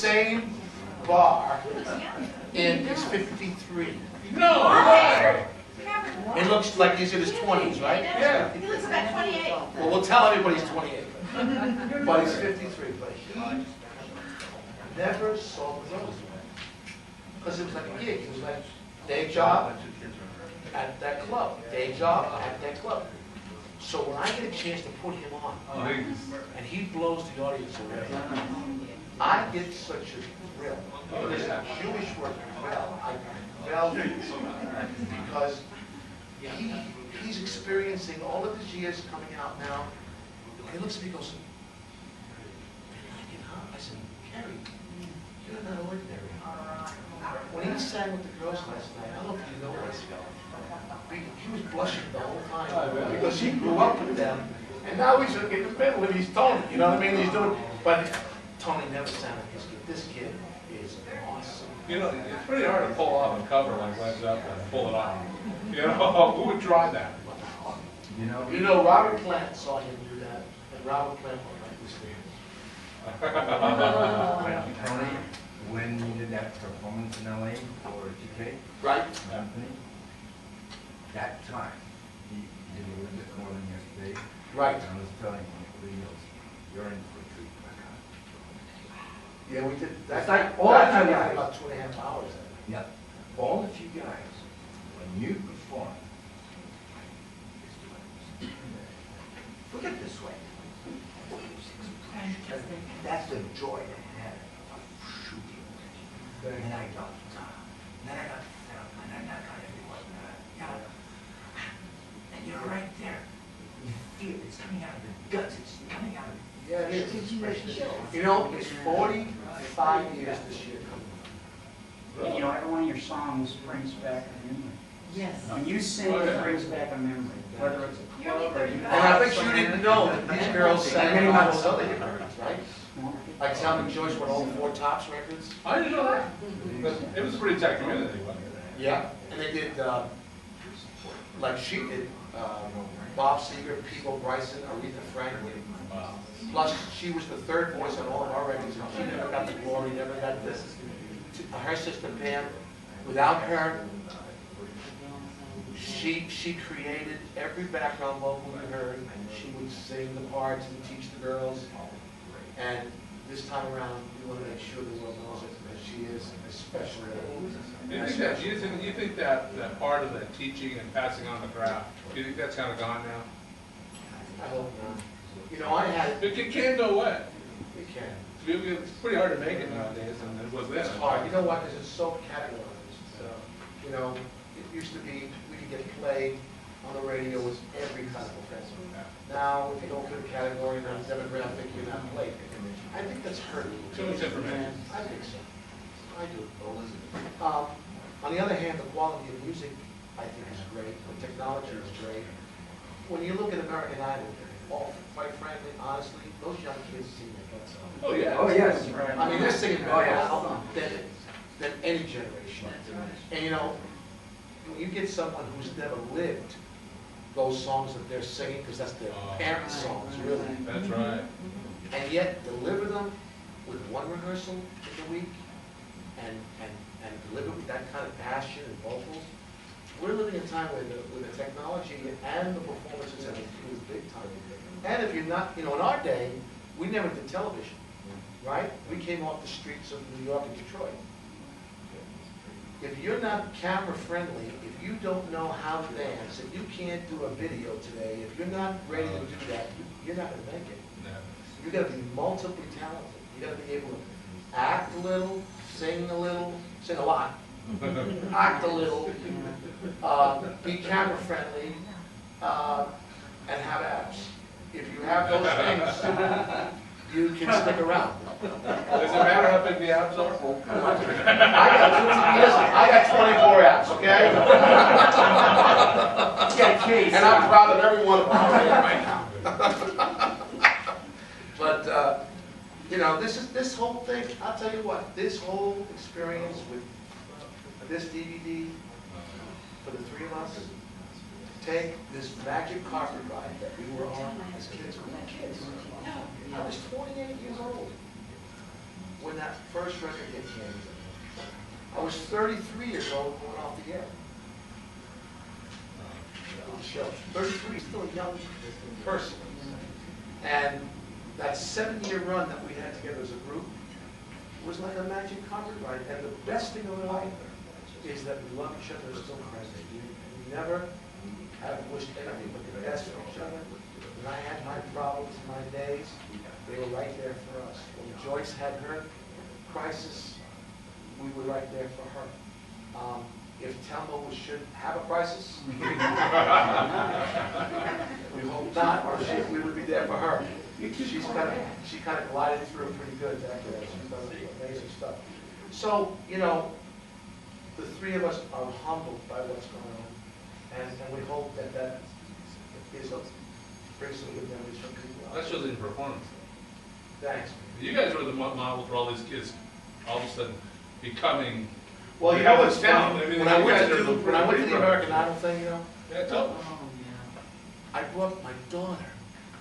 same bar in his 53. No way! It looks like he's in his 20s, right? Yeah. He looks about 28. Well, we'll tell everybody he's 28. But he's 53. But he never saw the rose. Because it was like a gig. It was like day job at that club. Day job at that club. So when I get a chance to put him on, and he blows the audience away, I get such a thrill. There's a Jewish word, vel, because he's experiencing all of his years coming out now. He looks at me and goes, I said, Kerry, you're not ordinary. When he sang with the girls last night, I don't know if you know this, he was blushing the whole time because he grew up with them, and now he's in the middle and he's Tony. You know what I mean? He's doing, but Tony never sang like this kid. This kid is awesome. You know, it's pretty hard to pull off a cover like Led Zeppelin and pull it off. You know, who would try that? You know, Robert Plant saw him do that, and Robert Plant went like this thing. Tony, when you did that performance in LA for GK, Right? Anthony, that time, he did a little bit more than yesterday. Right. And I was telling him, he goes, you're in for a treat. Yeah, we did. It's like all the time, that guys. about 2.5 hours. Yeah. All of you guys, when you perform, forget the sweat. That's the joy that I had of shooting. And then I got film, and then I got everyone. And you're right there. You feel it's coming out of the guts. It's coming out of Yeah, it is. You know, it's 45 years this year coming You know, every one of your songs brings back a memory. Yes. When you sing, it brings back a memory, whether it's a You're only club or you. 35. And I bet you didn't know that these girls sang all those other hit records, right? Like Tom and Joyce were all the Four Tops records. I didn't know that. But it was a pretty tight community, wasn't it? Yeah. And they did, like she did, Bob Seger, Peebo Bryson, Aretha Franklin. Wow. Plus, she was the third voice on all of our records, and she never got the glory, never got this. Her sister Pam, without her, she created every background vocal you heard, and she would sing the parts and teach the girls. And this time around, we want to make sure the world knows it, because she is especially. Do you think that part of the teaching and passing on the craft, do you think that's kind of gone now? I hope not. You know, I had. It can't go away. It can. It's pretty hard to make it nowadays, and it was then. It's hard. You know what? Because it's so categorized. You know, it used to be we could get played on the radio with every kind of offense. Now, if you don't fit a category in a demographic, you're not played. I think that's hurt. Too much information. I think so. I do. On the other hand, the quality of music, I think, is great. The technology is great. When you look at American Idol, quite frankly, honestly, those young kids sing their butts off. Oh, yeah. Oh, yes. I mean, they're singing Oh, better yes. now than any generation. And you know, when you get someone who's never lived those songs that they're singing, because that's their parents' songs, really, That's right. and yet deliver them with one rehearsal in the week, and deliver with that kind of passion and vocals. We're living in a time where the technology and the performances have improved big time. And if you're not, you know, in our day, we never did television, right? We came off the streets of New York and Detroit. If you're not camera friendly, if you don't know how to dance, if you can't do a video today, if you're not ready to do that, you're not going to make it. You got to be multiply talented. You got to be able to act a little, sing a lot, act a little, be camera friendly, and have abs. If you have those things, you can stick around. Does it matter how big the abs are? I got 24 abs, okay? And I'm proud of every one of them right now. But, you know, this whole thing, I'll tell you what, this whole experience with this DVD, for the three of us, take this magic carpet ride that we were on as kids. We were kids. I was 28 years old. when that first record hit Kansas. I was 33 years old going off the air. Show. 33, still a young person. And that 7-year run that we had together as a group was like a magic carpet ride. And the best thing of life is that we love each other still present. We never have wished anything but the best for each other. When I had my problems, my days, they were right there for us. When Joyce had her crisis, we were right there for her. If Thelma should have a crisis, we hope not, or we would be there for her. She kind of glided through pretty good back there. She's done amazing stuff. So, you know, the three of us are humbled by what's going on, and we hope that brings some good memories from people. That shows in performance. Thanks. You guys were the model for all these kids all of a sudden becoming. Well, you know what's talent. funny? I mean, When I you went guys to are do, the when I went to the free American runners. Idol thing, you know, Yeah, tell them. I brought my daughter,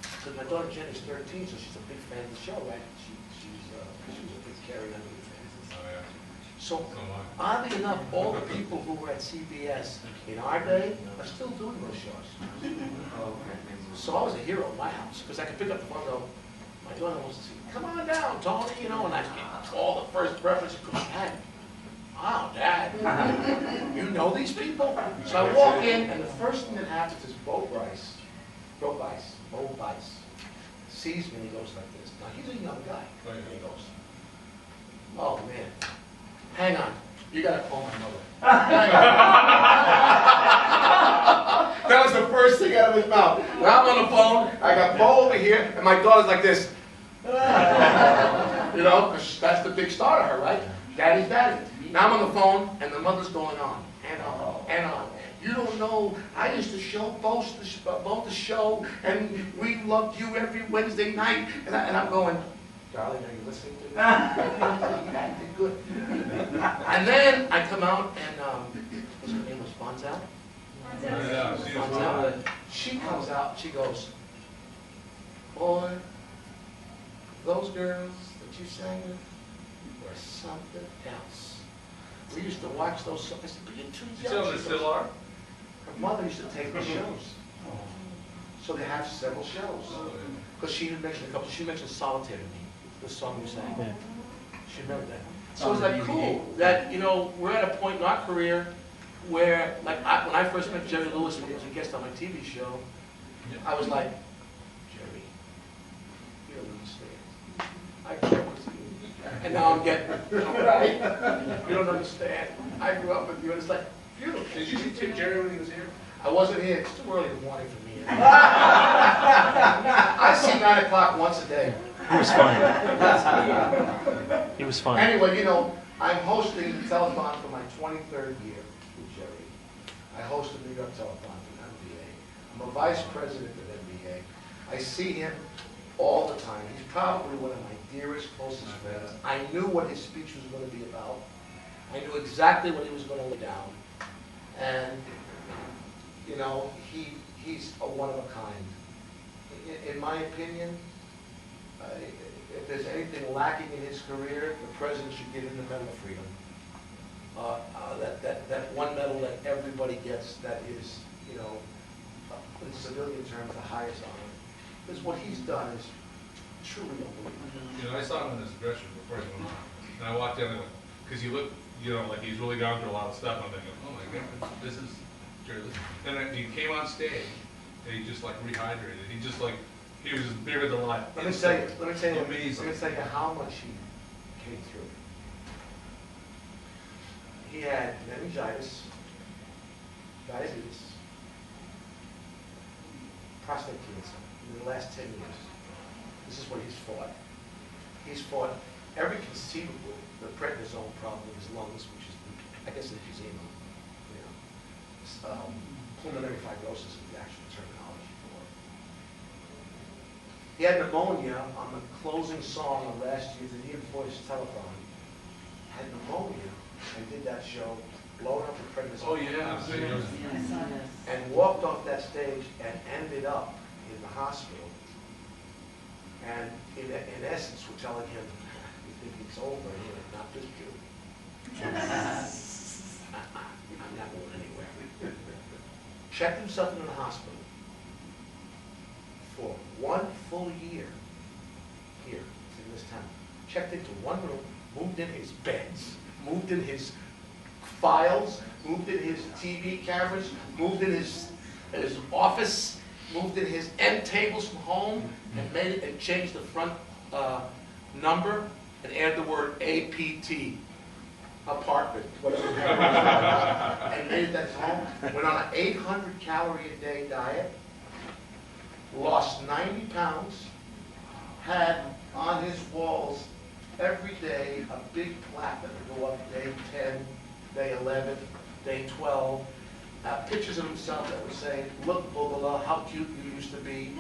because my daughter Jen is 13, so she's a big fan of the show, right? She was a big Carrie Underwood fan. Oh, yeah. So, So am I. oddly enough, all the people who were at CBS in our day are still doing those shows. So I was a hero in my house, because I could pick up the phone and go, my daughter wants to see, come on down, Tony, you know, and I get all the first preference, Dad, wow, Dad, you know these people? So I walk in, and the first thing that happens is Bo Bice, sees me and he goes like this. Now, he's a young guy. And he goes, oh, man, hang on, you got to call my mother. That was the first thing out of his mouth. Now I'm on the phone, I got Bo over here, and my daughter's like this. You know, because that's the big star to her, right? Daddy's daddy. Now I'm on the phone, and the mother's going on, and on, and on. You don't know, I used to show both the show, and we loved you every Wednesday night. And I'm going, darling, are you listening to me? You did good. And then I come out, and what's her name was Bonzel? Yeah, she was Bonzel. She comes out, she goes, boy, those girls that you sang with were something else. We used to watch those songs. I said, but you're too You young. tell them they She still goes, are? her mother used to take the shows. So they have several shows. Because she had mentioned a couple, she mentioned Solitaire to me, the song you sang. Yeah. She remembered that. So it's like cool that, you know, we're at a point in our career where, like, when I first met Jerry Lewis when he was a guest on my TV show, I was like, Jerry, you don't understand. I grew up with you. And now I'm getting, right? You don't understand. I grew up with you, and it's like, beautiful. Did you see Jerry when he was here? I wasn't here. It's too early in the morning for me. I see 9 o'clock once a day. He was funny. He was funny. Anyway, you know, I'm hosting the telethon for my 23rd year with Jerry. I host the New York Telethon for NBA. I'm a vice president of NBA. I see him all the time. He's probably one of my dearest, closest friends. I knew what his speech was going to be about. I knew exactly what he was going to lay down. And, you know, he's a one of a kind. In my opinion, if there's anything lacking in his career, the president should give him the Medal of Freedom. That one medal that everybody gets that is, you know, in civilian terms, the highest honor. Because what he's done is truly unbelievable. You know, I saw him in his aggression before he went on. And I walked in and because he looked, you know, like he's really gone through a lot of stuff. I'm thinking, oh my God, this is Jerry Lewis. And then he came on stage and he just like rehydrated. He just like, he was bigger than life. Let me tell you Amazing. how much he came through. He had meningitis, diabetes, prostate cancer in the last 10 years. This is what he's fought. He's fought every conceivable, the prednisone problem in his lungs, which is, I guess, emphysema, you know, pulmonary fibrosis is the actual terminology for it. He had pneumonia on the closing song of last year's the Ian Voice Telethon. Had pneumonia and did that show, blowing up the prednisone. Oh yeah. And walked off that stage and ended up in the hospital. And in essence, we're telling him, think it's over, and you're like, not this June. I'm not going anywhere. Checked himself into the hospital for 1 full year here in this town. Checked into one room, moved in his beds, moved in his files, moved in his TV cameras, moved in his office, moved in his end tables from home, and made it and changed the front number and added the word APT, apartment, and made it that home. Went on an 800 calorie a day diet, lost 90 pounds, had on his walls every day a big plaque that would go up day 10, day 11, day 12, pictures of himself that would say, look, blah, blah, blah, how cute you used to be.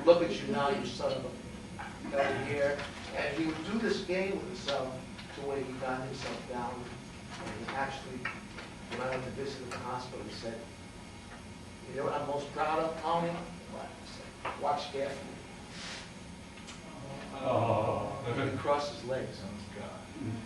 Look at you now, you son of a over here. And he would do this game with himself to where he got himself down. And he actually, when I went to visit at the hospital, he said, you know what I'm most proud of, Tony? What? He said, watch carefully. Oh. And he crossed his legs.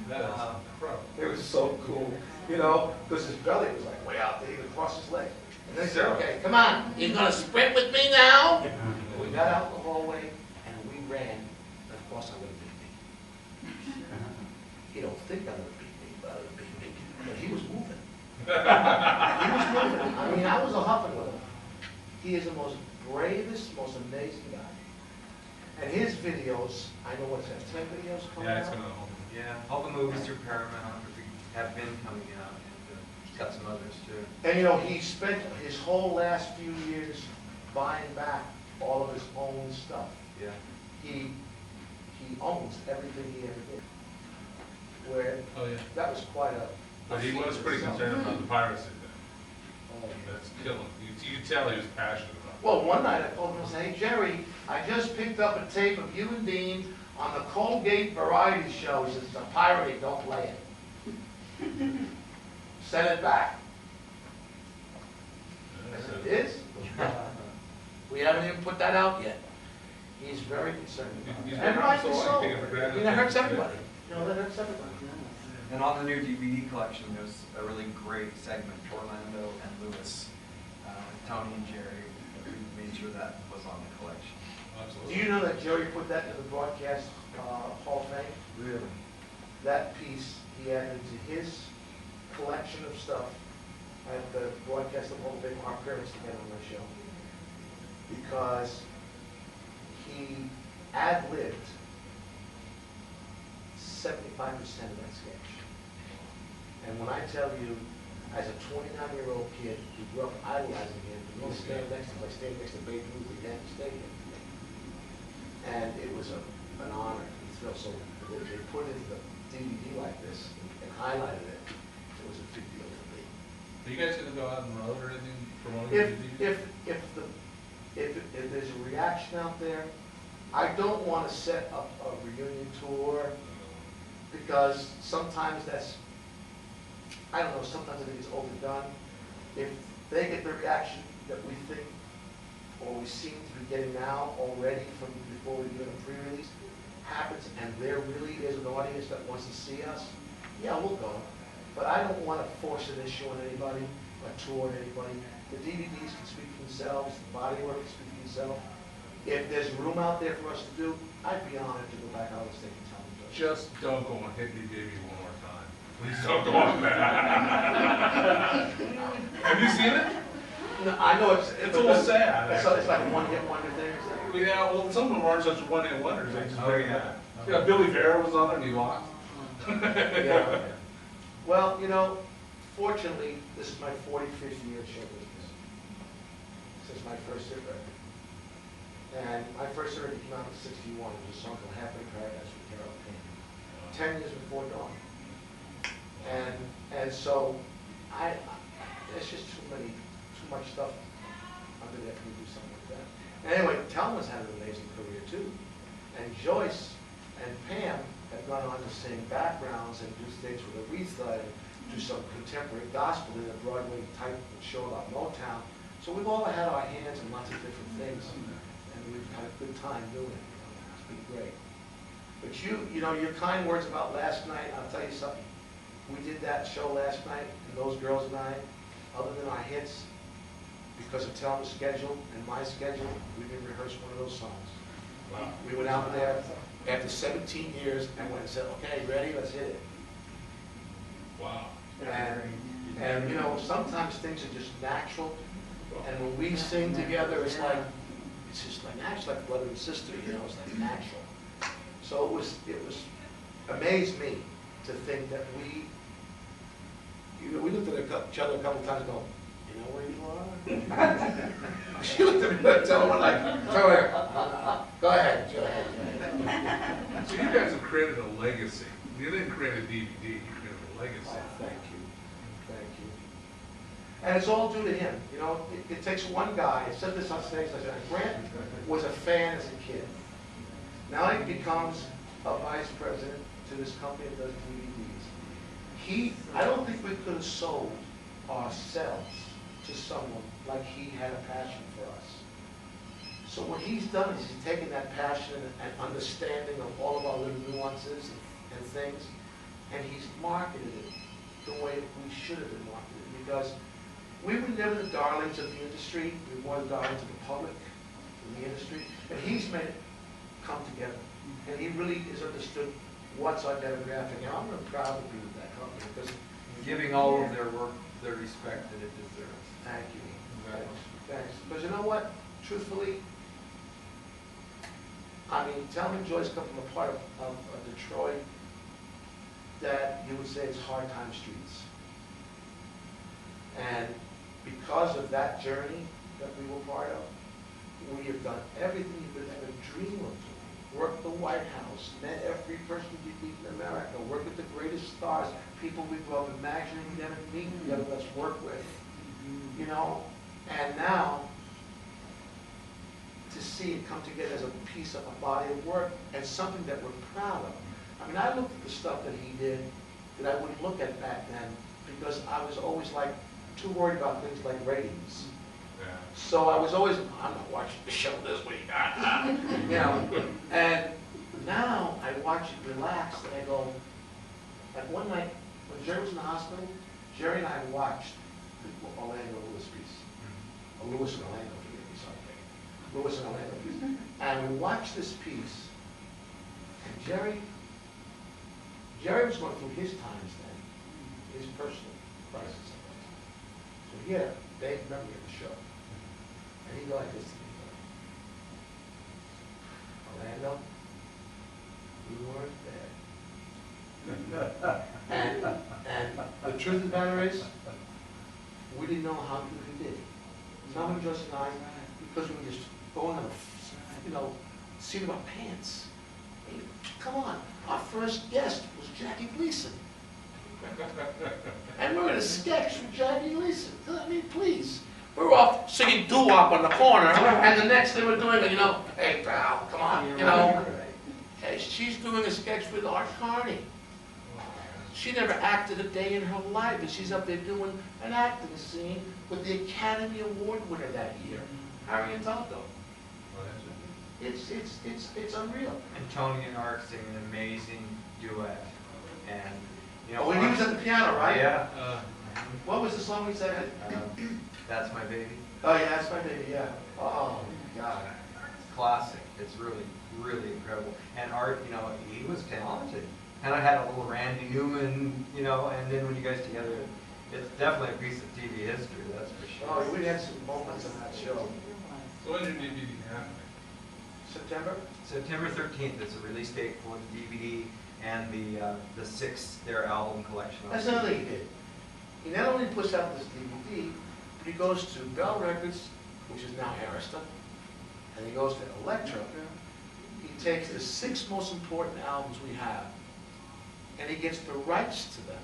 That is incredible. It was so cool, you know, because his belly was like way out there, he would cross his legs. And then he said, okay, come on, you're gonna sprint with me now? And we got out in the hallway and we ran, and of course I would have beat me. You don't think I would have beat me, but I would have beat me. But he was moving. He was moving. I mean, I was a huffing with him. He is the most bravest, most amazing guy. And his videos, I know what's that, 10 videos coming out? Yeah, it's gonna. Yeah, all the movies through Paramount have been coming out, and he's got some others too. And you know, he spent his whole last few years buying back all of his own stuff. Yeah. He owns everything he ever did. Where Oh, yeah. that was quite a. But he was pretty concerned about the piracy thing. Oh, yeah. That's killing. You could tell he was passionate about it. Well, one night I told him, I said, hey Jerry, I just picked up a tape of you and Dean on the Colgate variety show. He says, it's a pirating, don't play it. Send it back. I said, it is? We haven't even put that out yet. He's very concerned about it. He's And very rightly so, so. I think, for I granted. mean, it hurts everybody. You know, that hurts everybody. And on the new DVD collection, there's a really great segment, Orlando and Lewis, Tony and Jerry. We made sure that was on the collection. Do Absolutely. you know that Jerry put that in the broadcast Hall of Fame? Really? That piece he added to his collection of stuff at the broadcast of Hall of Fame, our parents together on my show. Because he ad-libbed 75% of that sketch. And when I tell you, as a 29-year-old kid who grew up idolizing him, to stand next to him, I stand next to Babe Ruth at Yankee Stadium. And it was an honor. So they put it in the DVD like this and highlighted it. It was a big deal for me. Are you guys gonna go out on the road or anything promoting the DVD? If there's a reaction out there, I don't want to set up a reunion tour because sometimes that's, I don't know, sometimes I think it's overdone. If they get the reaction that we think or we seem to be getting now already from before we do a pre-release happens and there really is an audience that wants to see us, yeah, we'll go. But I don't want to force an issue on anybody, a tour on anybody. The DVDs can speak for themselves, the bodywork can speak for themselves. If there's room out there for us to do, I'd be honored to go back out and stay and tell them. Just don't go on Hit Me Baby one more time. Please don't go on that. Have you seen it? No, I know it's It's a little sad. So it's like a one-hit wonder thing, is that? Yeah, well, some of them aren't such one-hit wonders. They just Oh, bring it yeah. back. Yeah, Billy Vera was on there and he lost. Yeah. Well, you know, fortunately, this is my 45th year in show business. Since my first hit record. And my first hit record came out in '61. It was a song called Happy Paradise with Carol King. 10 years before Dawn. And so, there's just too much stuff under there for me to do something like that. And anyway, Thelma's had an amazing career too. And Joyce and Pam have gone on to sing backgrounds and do things with Aretha and do some contemporary gospel in a Broadway type show about Motown. So we've all had our hands in lots of different things, and we've had a good time doing it. It's been great. But you know, your kind words about last night, I'll tell you something. We did that show last night, and those girls and I, other than our hits, because of Telma's schedule and my schedule, we didn't rehearse one of those songs. Wow. We went out there after 17 years and went and said, okay, ready, let's hit it. Wow. And you know, sometimes things are just natural, and when we sing together, it's just like natural, like brother and sister, you know, it's like natural. So it was amazed me to think that we looked at each other a couple times and go, you know where you are? She looked at me and told her, like, come here. Go ahead, go ahead. So you guys have created a legacy. You didn't create a DVD, you created a legacy. Thank you. Thank you. And it's all due to him. You know, it takes one guy. I said this on stage. I said, Grant was a fan as a kid. Now he becomes a vice president to this company that does DVDs. I don't think we could have sold ourselves to someone like he had a passion for us. So what he's done is he's taken that passion and understanding of all of our little nuances and things, and he's marketed it the way we should have been marketed. Because we were never the darlings of the industry, we were more the darlings of the public in the industry, and he's made it come together. And he really has understood what's our demographic, and I'm really proud to be with that company because Giving all of their work the respect that it deserves. thank you. Thanks. Because you know what? Truthfully, I mean, Telma and Joyce come from a part of Detroit that you would say it's hard time streets. And because of that journey that we were part of, we have done everything you could ever dream of doing. Worked the White House, met every person you meet in America, worked with the greatest stars, people we grew up imagining them and meeting together, let's work with. You know, and now to see it come together as a piece of a body of work and something that we're proud of. I mean, I looked at the stuff that he did that I wouldn't look at back then because I was always like too worried about things like ratings. Yeah. So I was always, I'm not watching the show this week, you know. And now I watch it relaxed and I go, like one night when Jerry was in the hospital, Jerry and I watched the Orlando Lewis piece. Or Lewis and Orlando, forgive me, sorry. Lewis and Orlando piece. And we watched this piece, and Jerry was going through his times then, his personal crisis. So he had a vague memory of the show. And he'd go like this to me, Orlando, we weren't there. and the truth of the matter is, we didn't know how good we did. Telma, Joyce and I, because we were just going on a seat of our pants. I mean, come on, our first guest was Jackie Gleason. And we're in a sketch with Jackie Gleason. I mean, please. We're off singing doo-wop on the corner, and the next thing we're doing, hey pal, come on, Hey, she's doing a sketch with Art Carney. She never acted a day in her life, and she's up there doing an acting scene with the Academy Award winner that year, Harry Tonto. It's unreal. And Tony and Art sing an amazing duet. And, When he was at the piano, right? Yeah. What was the song we said? That's My Baby. Oh yeah, That's My Baby, yeah. Oh, God. Classic. It's really, really incredible. And Art, he was talented. And I had a little Randy Newman, and then when you guys together, it's definitely a piece of TV history, that's for sure. Oh, we had some moments on that show. So when did DVD happen? September? September 13th is the release date for the DVD and the sixth their album collection. That's another thing he did. He not only puts out this DVD, but he goes to Bell Records, which is now Arista, and he goes to Elektra. He takes the 6 most important albums we have, and he gets the rights to them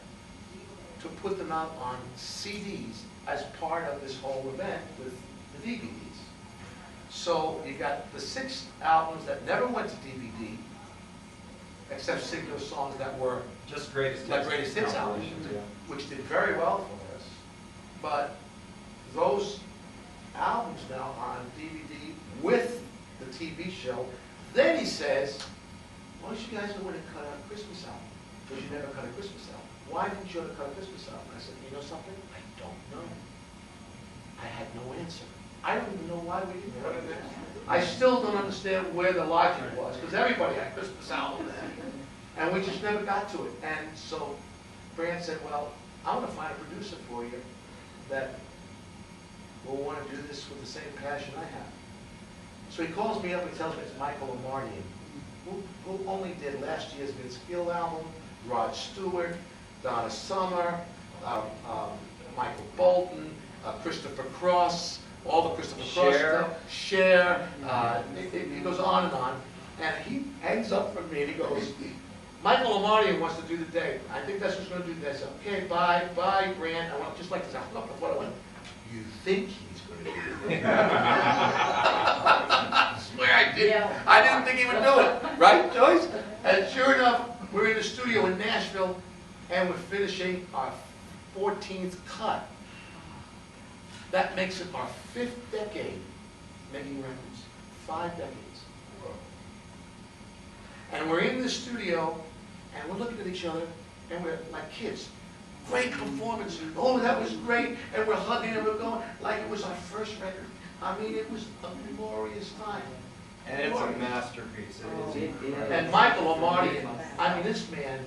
to put them out on CDs as part of this whole event with the DVDs. So you got the 6 albums that never went to DVD, except singular songs that were just greatest hits albums, which did very well for us. But those albums now are on DVD with the TV show. Then he says, why don't you guys go in and cut out a Christmas album? Because you never cut a Christmas album. Why didn't you ever cut a Christmas album? I said, you know something? I don't know. I had no answer. I don't even know why we didn't cut it. I still don't understand where the logic was, because everybody had Christmas albums then. And we just never got to it. And so Brand said, well, I'm going to find a producer for you that will want to do this with the same passion I have. So he calls me up and tells me it's Michael Amardian, who only did last year's Vince Gill album, Rod Stewart, Donna Summer, Michael Bolton, Christopher Cross, all the Christopher Cross stuff, Cher, it goes on and on. And he hangs up from me and he goes, Michael Amardian wants to do the day. I think that's what's going to do the day. I said, okay, bye, Grant. I went just like this. I hung up the phone. I went, you think he's going to do it? I swear I did. Yeah. I didn't think he would do it. Right, Joyce? And sure enough, we're in the studio in Nashville and we're finishing our 14th cut. That makes it our 5th decade making records. 5 decades. And we're in the studio, and we're looking at each other, and we're like kids. Great performance. Oh, that was great. And we're hugging and we're going like it was our first record. I mean, it was a glorious time. And it's a masterpiece. It is incredible. And Michael Amardian, I mean, this man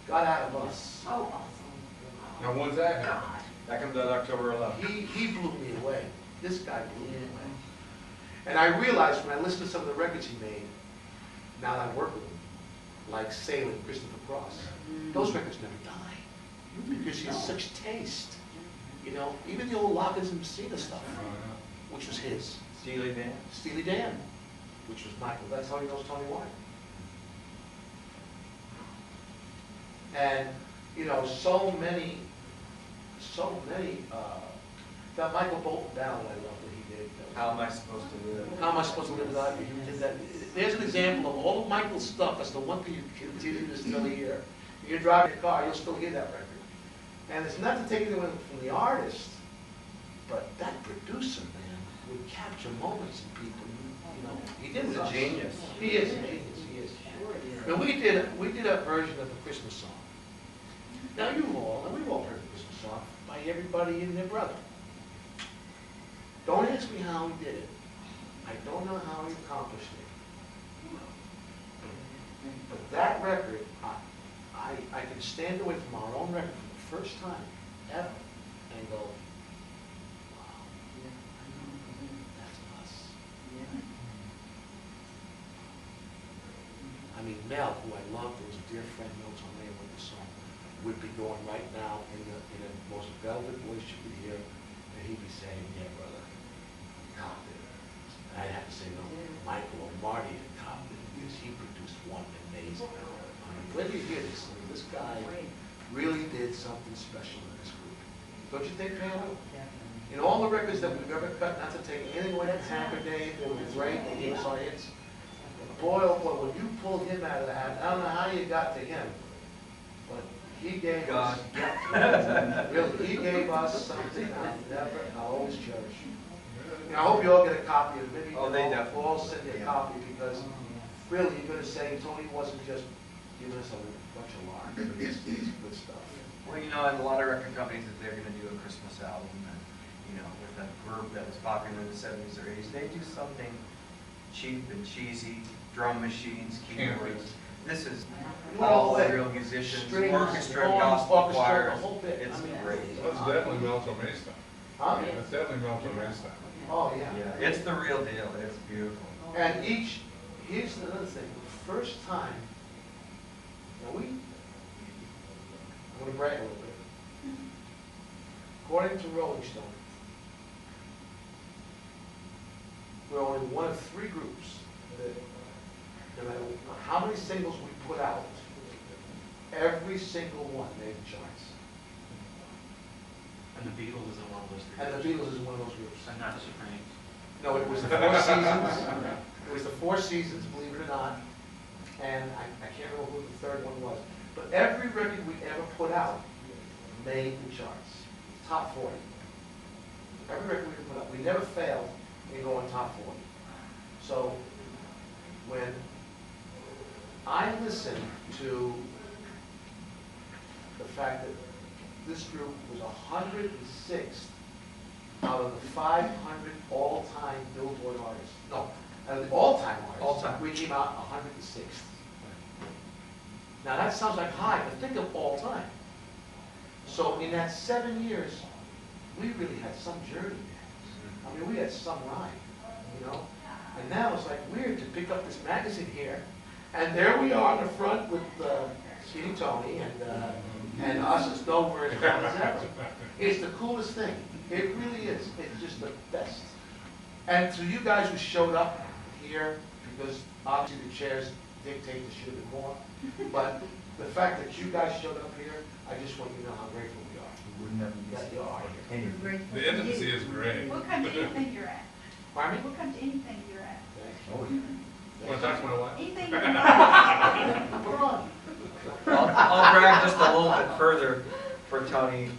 got out of us. Oh, awesome. Now, when's that happen? That comes out October 11th. He blew me away. This guy blew me away. And I realized when I listened to some of the records he made, now that I work with him, like Sailing, Christopher Cross, those records never die because he has such taste. You know, even the old Lockers and Messina stuff, which was his. Steely Dan. Steely Dan, which was Michael. That's how he knows Tony White. And, you know, so many, that Michael Bolton ballad I love that he did. How am I supposed to live? How am I supposed to live without you? He did that. There's an example of all of Michael's stuff. That's the one thing you continue to still hear. If you're driving a car, you'll still hear that record. And it's not to take anything from the artist, but that producer, man, would capture moments in people. You know, he did He's with a us. genius. He is a genius. He is. And we did a version of the Christmas song. Now we've all heard the Christmas song by everybody and their brother. Don't ask me how he did it. I don't know how he accomplished it. But that record, I can stand away from our own record for the first time ever and go, wow, that's us. I mean, Mel, who I loved, who was a dear friend, Mel Tomei with the song, would be going right now in the most velvet voice you could hear, and he'd be saying, yeah, brother, copped it. And I'd have to say, no, Michael Amardian copped it, because he produced one amazing album. I mean, when you hear this, I mean, this guy really did something special in this group. Don't you think, Pam? In all the records that we've ever cut, not to take anything away from Hacker Dave, they were great, they gave us our hits. Boy, oh boy, when you pulled him out of the hat, I don't know how you got to him, but he gave us, really, he gave us something I'll always cherish. And I hope you all get a copy of it. Maybe Oh, they definitely. we'll all send you a copy, because really, you're gonna say Tony wasn't just giving us a bunch of lark, it's good stuff. Well, you know, and a lot of record companies, if they're gonna do a Christmas album, and, you know, with a group that was popular in the 70s or 80s, they do something cheap and cheesy, drum machines, keyboards. This is all real musicians, Strings, orchestra, horns, gospel orchestra, choir. the whole bit. It's I mean, great. That's definitely Mel Torme stuff. Huh? That's definitely Mel Torme stuff. Oh, yeah. Yeah, it's the real deal. It's beautiful. And here's another thing, the first time, now I'm gonna brag a little bit. According to Rolling Stone, we're only one of 3 groups that, no matter how many singles we put out, every single one made the charts. And the Beatles is in one of those three. And the Beatles is one of those groups. And not the Supremes. No, it was the 4 seasons. It was the 4 seasons, believe it or not. And I can't remember who the third one was. But every record we ever put out made the charts. Top 40. Every record we put out. We never failed in going top 40. So when I listened to the fact that this group was 106th out of the 500 all-time Billboard artists. No, out of the all-time artists. All-time. We came out 106th. Now that sounds like high, but think of all time. So in that 7 years, we really had some journey. I mean, we had some ride, you know? And now it's like weird to pick up this magazine here, and there we are in the front with Skinny Tony and us as though we're in the It's the coolest thing. It really is. It's just the best. And to you guys who showed up here, because obviously the chairs dictate the should have been more, but the fact that you guys showed up here, I just want you to know how grateful we are. We wouldn't have That you are here. anything. The intimacy is great. We'll come to anything you're at. Pardon me? We'll come to anything you're at. Oh, yeah. Want to talk to my wife? Anything you're at. Put her on. I'll brag just a little bit further for Tony.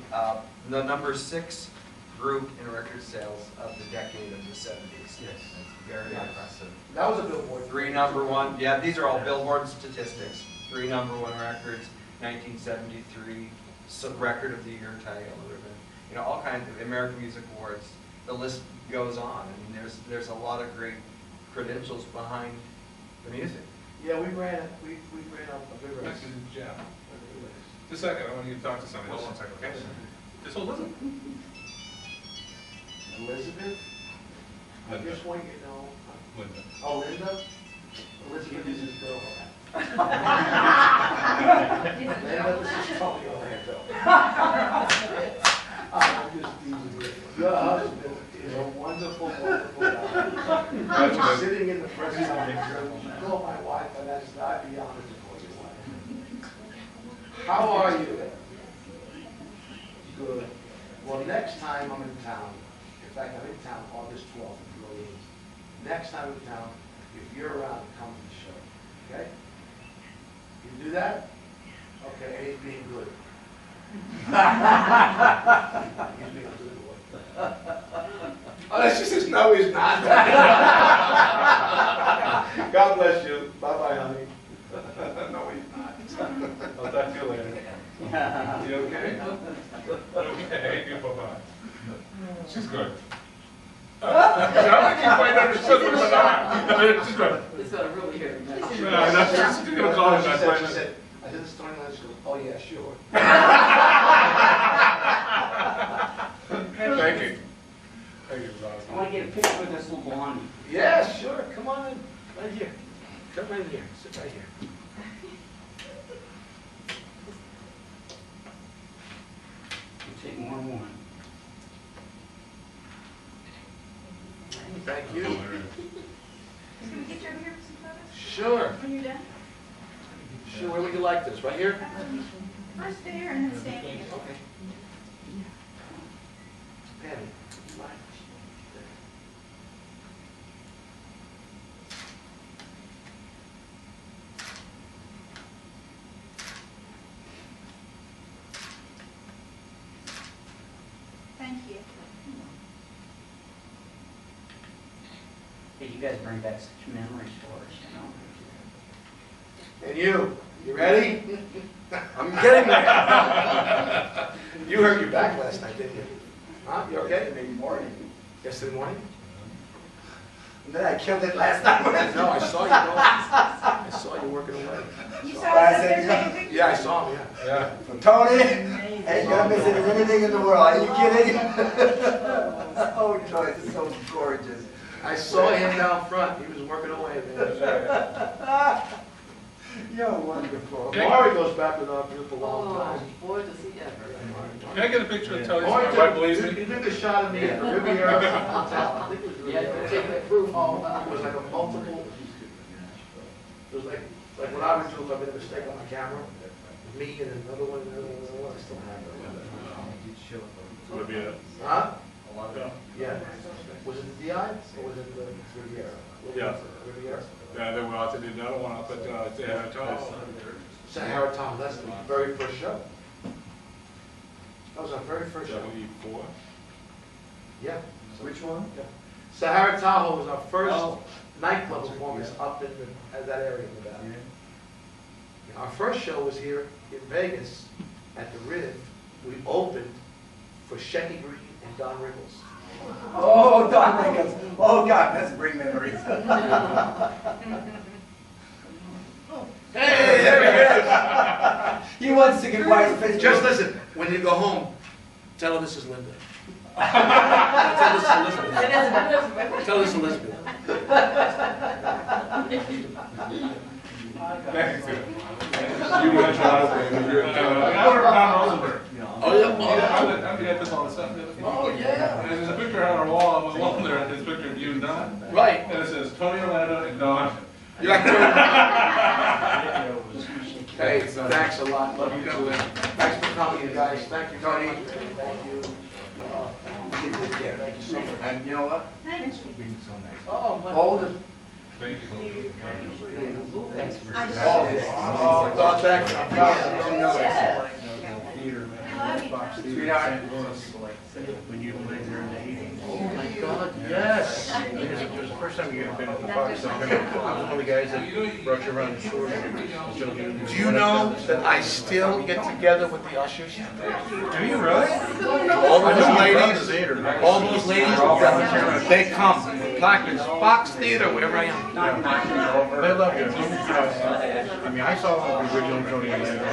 The number 6 group in record sales of the decade of the 70s. Yes. That's very impressive. That was a billboard. 3 number 1, yeah, these are all Billboard statistics. 3 number 1 records, 1973, record of the year title, you know, all kinds of American Music Awards. The list goes on. I mean, there's a lot of great credentials behind the music. Yeah, we ran a big race. Nice to meet you, Jeff. Just a second, I want you to talk to somebody. Hold on a second, okay? Just hold on. Elizabeth, I Linda. just want you to know. Linda. Oh, Linda? Elizabeth is his girl. Linda, this is Tony Orlando. I'm just teasing you. Your husband is a wonderful, wonderful guy. Sitting in the presence of the church. You know my wife, and that's not beyond the wife. How are you? Good. Well, next time I'm in town, in fact, I'm in town August 12th, if you're really in. Next time I'm in town, if you're around, come to the show, okay? You do that? Okay, and he's being good. He's being a good boy. Oh, she says, no, he's not. God bless you. Bye-bye, honey. No, he's not. I'll talk to you later. You okay? Okay, bye-bye. She's good. I don't think you quite understood what's going on. She's good. It's not a real here. No, that's just, you're gonna call it that She way. said, I did this 29 minutes ago. Oh, yeah, sure. Thank you. Thank you, I want to get a picture with this little blondie. Yeah, sure. Come on in. Right here. Come right here. Sit right here. We'll take more than one. Thank you. Can we get you over here for some photos? Sure. When you're done? Sure. Where would you like this? Right here? First there and then stand here. Okay. Patty, you mind? Thank you. Hey, you guys bring back such memories for us, you know? And you ready? I'm getting there. You hurt your back last night, didn't you? Huh? You okay? Maybe morning. Yesterday morning? And then I killed it last night. No, I saw you going. I saw you working away. You saw Well, I us up said, there you know- taking pictures? Yeah, I saw him, yeah. Yeah. Tony, ain't gonna miss it in anything in the world. Are you kidding? Oh, Joyce, it's so gorgeous. I saw him down front. He was working away, man. You're wonderful. Yeah. Maury goes back with our group a long Oh, time. boy, does he ever. Can I get a picture of Tony so Maury my wife took, believes you me? took a shot of me at the Riviera Hotel. I think it was Yeah, Riviera. take the proof all It was like a multiple, it was like what I would do if I made a mistake on my camera. Me and another one, I still have it. Would it be a? Huh? Yeah. Yeah. Was it the DI or was it the Riviera? Yeah. Riviera? Yeah, then we'll have to do another one up at, Sahara Top. Sahara Tom, that's the very first show. That was our very first show. 74. Yeah. Which one? Sahara Tahoe was our first Oh. nightclub performance up in that area in the valley. Our first show was here in Vegas at the Riv. We opened for Shecky Green and Don Rickles. Oh, Don Rickles. Oh, God, that's great memories. Hey, there he is. He wants to get by the Just listen, when you go home, tell her this is Linda. Tell this is Elizabeth. Tell this is Elizabeth. Thanks. You guys are out of there. I work for Don Rosenberg. Oh, yeah. I'm the guy that does all the stuff. Oh, yeah. And there's a picture on our wall, on my wall there, and there's a picture of you and Don. Right. And it says Tony Orlando and Don. You like Hey, thanks a lot. Love you too. Thanks for coming, you guys. Thank you, Tony. Thank you. Thank you so much. And you know what? Thanks. Being so nice. Oh, my. All the Thank you. Oh, thank you. Sweetheart. When you played there in the 80s. Oh, my God, yes. It was the first time you ever been at the Fox. I was one of the guys that brought you around the store. Do you know that I still get together with the ushers? Do you really? All those ladies, they come. Placards, Fox Theater, wherever I am. They love you. I mean, I saw the original Tony Orlando.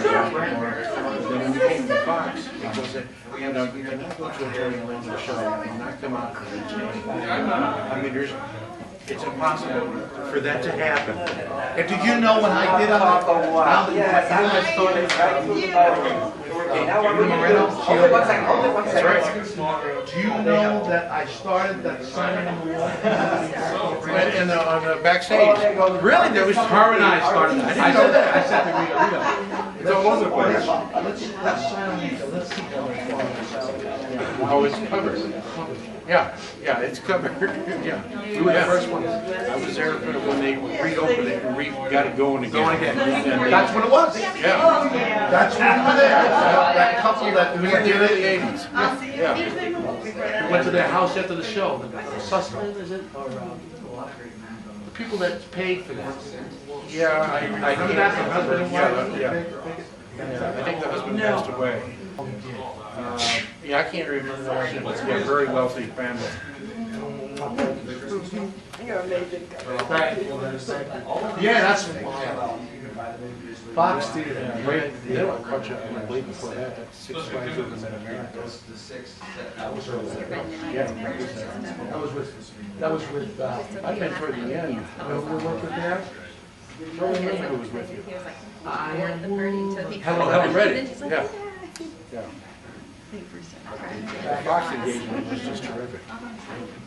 Then when you came to Fox, people said, you know, you cannot go to a Tony Orlando show and not come out and change. I mean, it's impossible for that to happen. And did you know when I did on the, I started, That's right. do you know that I started that signing in the wall? On the backstage. Really? There was her and I started that. I said that. I said to Rita. It's all over the place. Let's sign on these, let's see. Oh, it's covered. Yeah, it's covered. Yeah. We were the first ones. I was there when they reopened it and got it going again. Going again. That's what it was. Yeah. That's when we were there. That couple that we We did it did in the 80s. Yeah. we went to their house after the show. The Sussman, is it? Or the people that paid for that. Yeah, I Remember that, the husband and wife? Yeah. I think the husband passed away. Yeah, I can't remember the husband, but yeah, very wealthy family. You're amazing. Yeah, that's Fox Theater. Great. They were culture, I believe, before that. 6 Flags Over Mid-America. The sixth. Yeah. That was with, I been toward the end. who we worked with there? Tony Orlando was with you. I am Helen Reddy. Yeah. Yeah. The Fox engagement was just terrific.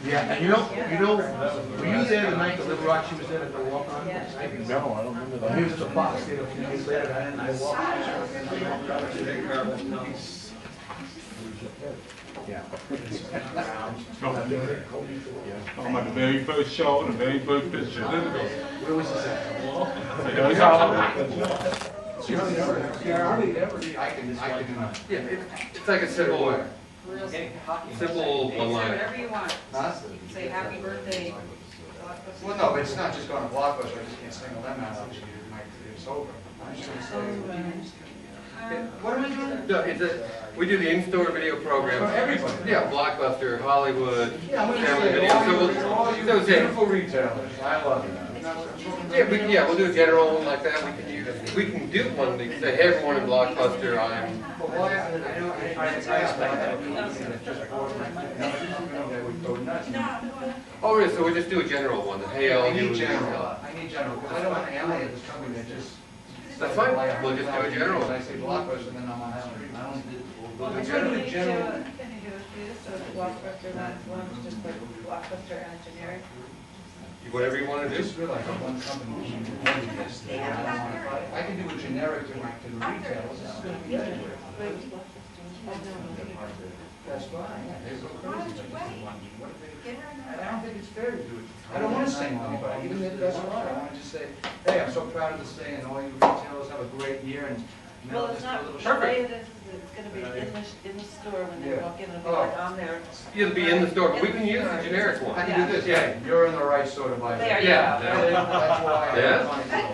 Yeah, and you know, were you there the night that Liberace was there at the walk-on? No, I don't remember He was that. at the Fox Theater a few years later, and I walked. Yeah. On my very first show, the very first picture. Where was this at? Yeah, it's like a simple one-liner. Whatever you want. Huh? Say happy birthday. Well, no, but it's not just going to Blockbuster, I just can't single them out, it's over. I'm just gonna say. What am I doing? No, we do the in-store video program. For everybody. Yeah, Blockbuster, Hollywood, Yeah, I'm gonna family say, video. all So you, we'll, all you so it's- beautiful retailers, I love you. yeah, we'll do a general one like that. We can do one that say, hey, everyone in Blockbuster, I'm. But why, I expect that. Just bought they would go nuts. Oh, yeah, so we'll just do a general one. Hey, all I you. need general, because I don't want to alienate this company that just. That's fine. We'll just do a general. When I say Blockbuster, then I'm on Island. I don't. Well, The which general, one do you do? general. Can you do this, so Blockbuster, one's just like Blockbuster and generic? Whatever you want to do. Just realize that one company can do this. I can do a generic to the retailers. This is gonna be everywhere. That's fine. They go crazy. And I don't think it's fair to do it. I don't want to sing on anybody, even if that's right. I want to just say, hey, I'm so proud of this thing, and all you retailers have a great year, and, you know, Well, it's just a not, little. the way it is it's gonna be in the store when they Yeah. walk in, it'll be like on there. It'll be in the store, but we can use the generic I one. can do this, yeah, you're in the right sort of buy. They are, Yeah. That's why. Yeah?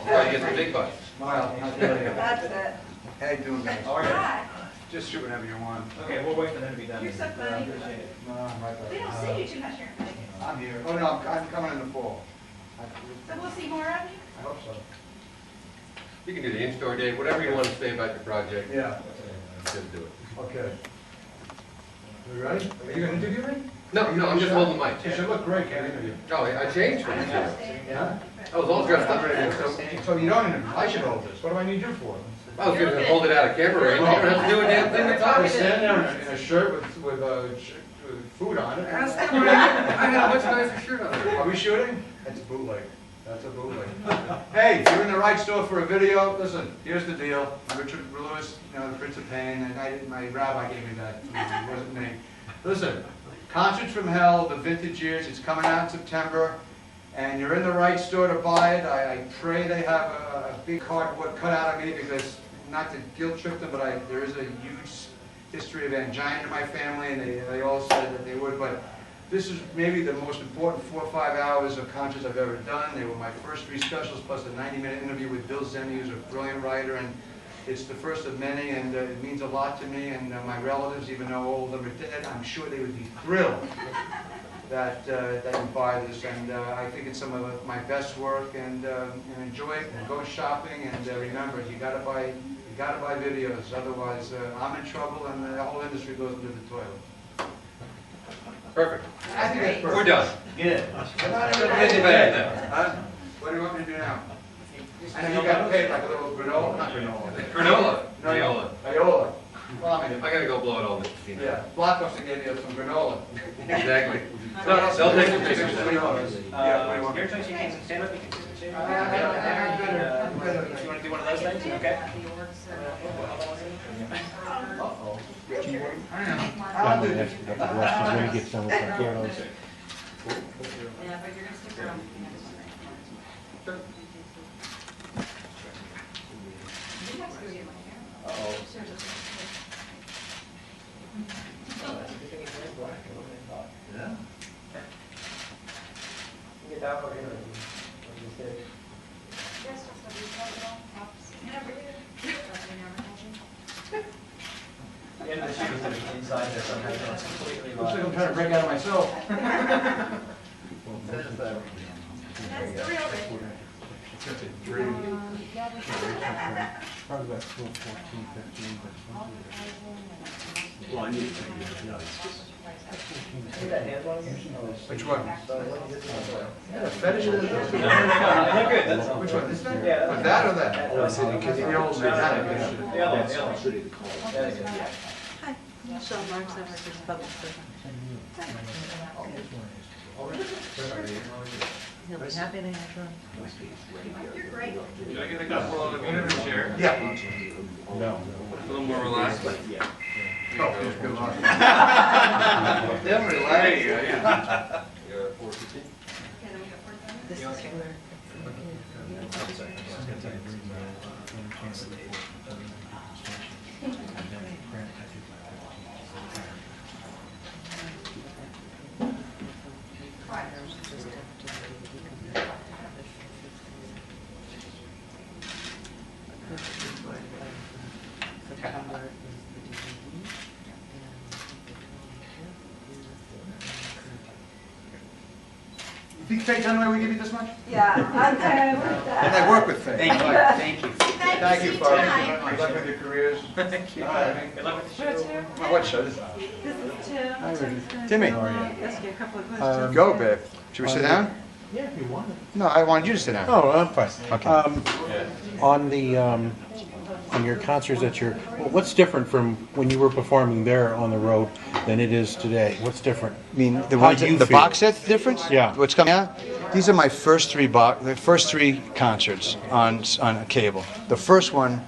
Try to get the big bucks. Smile. That's it. How you doing, guys? Hi. Just shoot whenever you want. Okay, we'll wait for them to be done. You're so funny. No, I'm right We back. don't see you too much here. I'm here. Oh, no, I'm coming in the fall. So we'll see more of you? I hope so. You can do the in-store day, whatever you want to say about your project, Yeah, just do it. okay. You ready? Are you gonna interview me? No, I'm just holding the mic. You should look great for an interview. Oh, I changed from this. Yeah? I was all dressed up ready to go. So you don't interview, I should hold this. What do I need you for? I was gonna hold it out of camera range, you don't have to do a damn thing to talk. I stand there in a shirt with food on it. That's not right. I got a much nicer shirt on there. Are we shooting? That's a bootleg. That's a bootleg. Hey, you're in the right store for a video. Listen, here's the deal. Richard Lewis, you know, the Prince of Pain, and my rabbi gave me that. It wasn't me. Listen, Concerts from Hell, the vintage years. It's coming out in September, and you're in the right store to buy it. I pray they have a big cardboard cut out of me, because not to guilt trip them, but there is a huge history of angina in my family, and they all said that they would. But this is maybe the most important 4 or 5 hours of concerts I've ever done. They were my first 3 specials, plus a 90-minute interview with Bill Zemi, who's a brilliant writer, and it's the first of many, and it means a lot to me. And my relatives, even though all of them are dead, I'm sure they would be thrilled that you buy this. And I think it's some of my best work, and enjoy it, and go shopping, and remember, you gotta buy videos, otherwise I'm in trouble, and the whole industry goes into the toilet. Perfect. I think that's perfect. We're done. Good. I'm not even Busy busy man. Huh? What do you want me to do now? I know you got paid like a little granola, not granola. Granola. No, Granola. Viola. Well, I mean, I gotta go blow it all in the casino. yeah, Blockbuster gave you some granola. Exactly. They'll take the pictures. What do you want? Yeah, what do you want? Your choice, you can stand up, you can sit. I'm better. You want to do one of those things, okay? I'll do this. Yeah, but you're gonna stick around. Inside there sometimes, it's completely Looks like I'm trying to break out of myself. That's the real thing. Probably about 12, 14, 15, Well, I need Which one? Yeah, fetish is. Which one, this thing? Yeah. Was that or that? The old satanic issue. The other one. Hi, Michelle Marks, I work as public servant. He'll be happy to have you. You're great. Should I get a couple of minutes or chair? Yeah. No. A little more relaxed. Oh, good luck. Them relax. Yeah. This is where. You think Faye Dunaway would give you this much? Yeah, okay, with And that. I work with Faye. Thank you, thank you. Thank you, See folks. tonight. Good luck with your careers. Thank you. All right. Good luck with the show. What show? This is This is Tim. Timmy. Ask you a couple of questions. Go, babe. Should we sit down? Yeah, if you want it. No, I wanted you to sit down. Oh, I'm fine. Okay. On the, on your concerts that you're, what's different from when you were performing there on the road than it is today? What's different? I mean, the How ones, do you the feel? box set difference? Yeah. What's coming out? These are my first three concerts on cable. The first one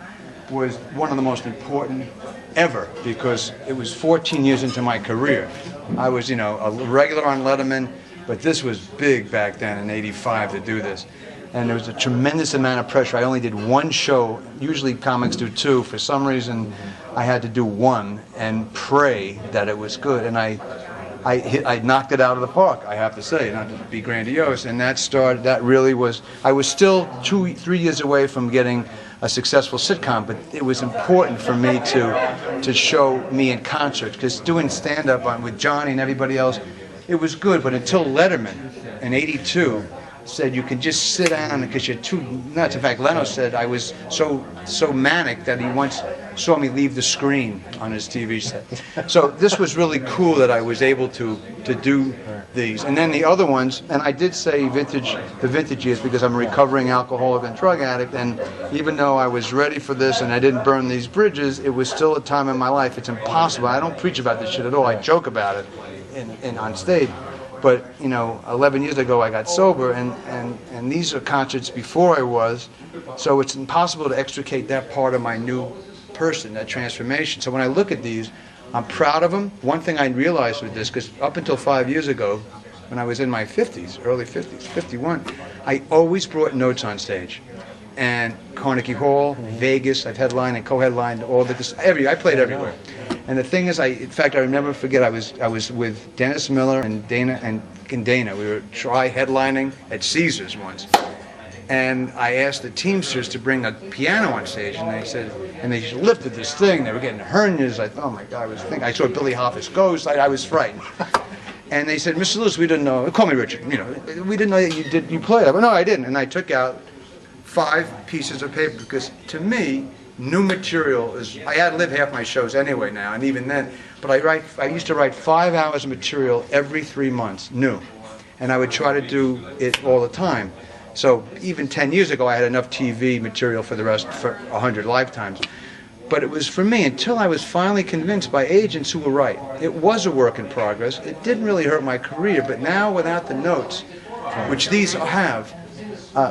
was one of the most important ever because it was 14 years into my career. I was, you know, a regular on Letterman, but this was big back then in '85 to do this. And there was a tremendous amount of pressure. I only did one show. Usually comics do two. For some reason, I had to do one and pray that it was good. And I knocked it out of the park, I have to say, not to be grandiose. And that really was, I was still 2-3 years away from getting a successful sitcom, but it was important for me to show me in concert, because doing stand-up with Johnny and everybody else, it was good, but until Letterman in '82 said you can just sit down because you're too nuts. In fact, Leno said I was so manic that he once saw me leave the screen on his TV set. So this was really cool that I was able to do these. And then the other ones, and I did say the vintage years because I'm a recovering alcoholic and drug addict, and even though I was ready for this and I didn't burn these bridges, it was still a time in my life. It's impossible. I don't preach about this shit at all. I joke about it on stage. But, 11 years ago I got sober, and these are concerts before I was, so it's impossible to extricate that part of my new person, that transformation. So when I look at these, I'm proud of them. One thing I realized with this, because up until 5 years ago, when I was in my 50s, early 50s, 51, I always brought notes on stage. And Carnegie Hall, Vegas, I've headlined and co-headlined all the, I played everywhere. And the thing is, in fact, I never forget, I was with Dennis Miller and Dana. We were headlining at Caesars once. And I asked the Teamsters to bring a piano on stage, and they lifted this thing. They were getting hernias. I thought, oh my God, I saw Billy Hoffa's Ghost. I was frightened. And they said, Mr. Lewis, we didn't know. Call me Richard. We didn't know that you played. I went, no, I didn't. And I took out 5 pieces of paper, because to me, new material is, I ad-lib half my shows anyway now, and even then, but I used to write 5 hours of material every 3 months, new, and I would try to do it all the time. So even 10 years ago, I had enough TV material for 100 lifetimes. But it was for me, until I was finally convinced by agents who were right. It was a work in progress. It didn't really hurt my career, but now without the notes, which these have,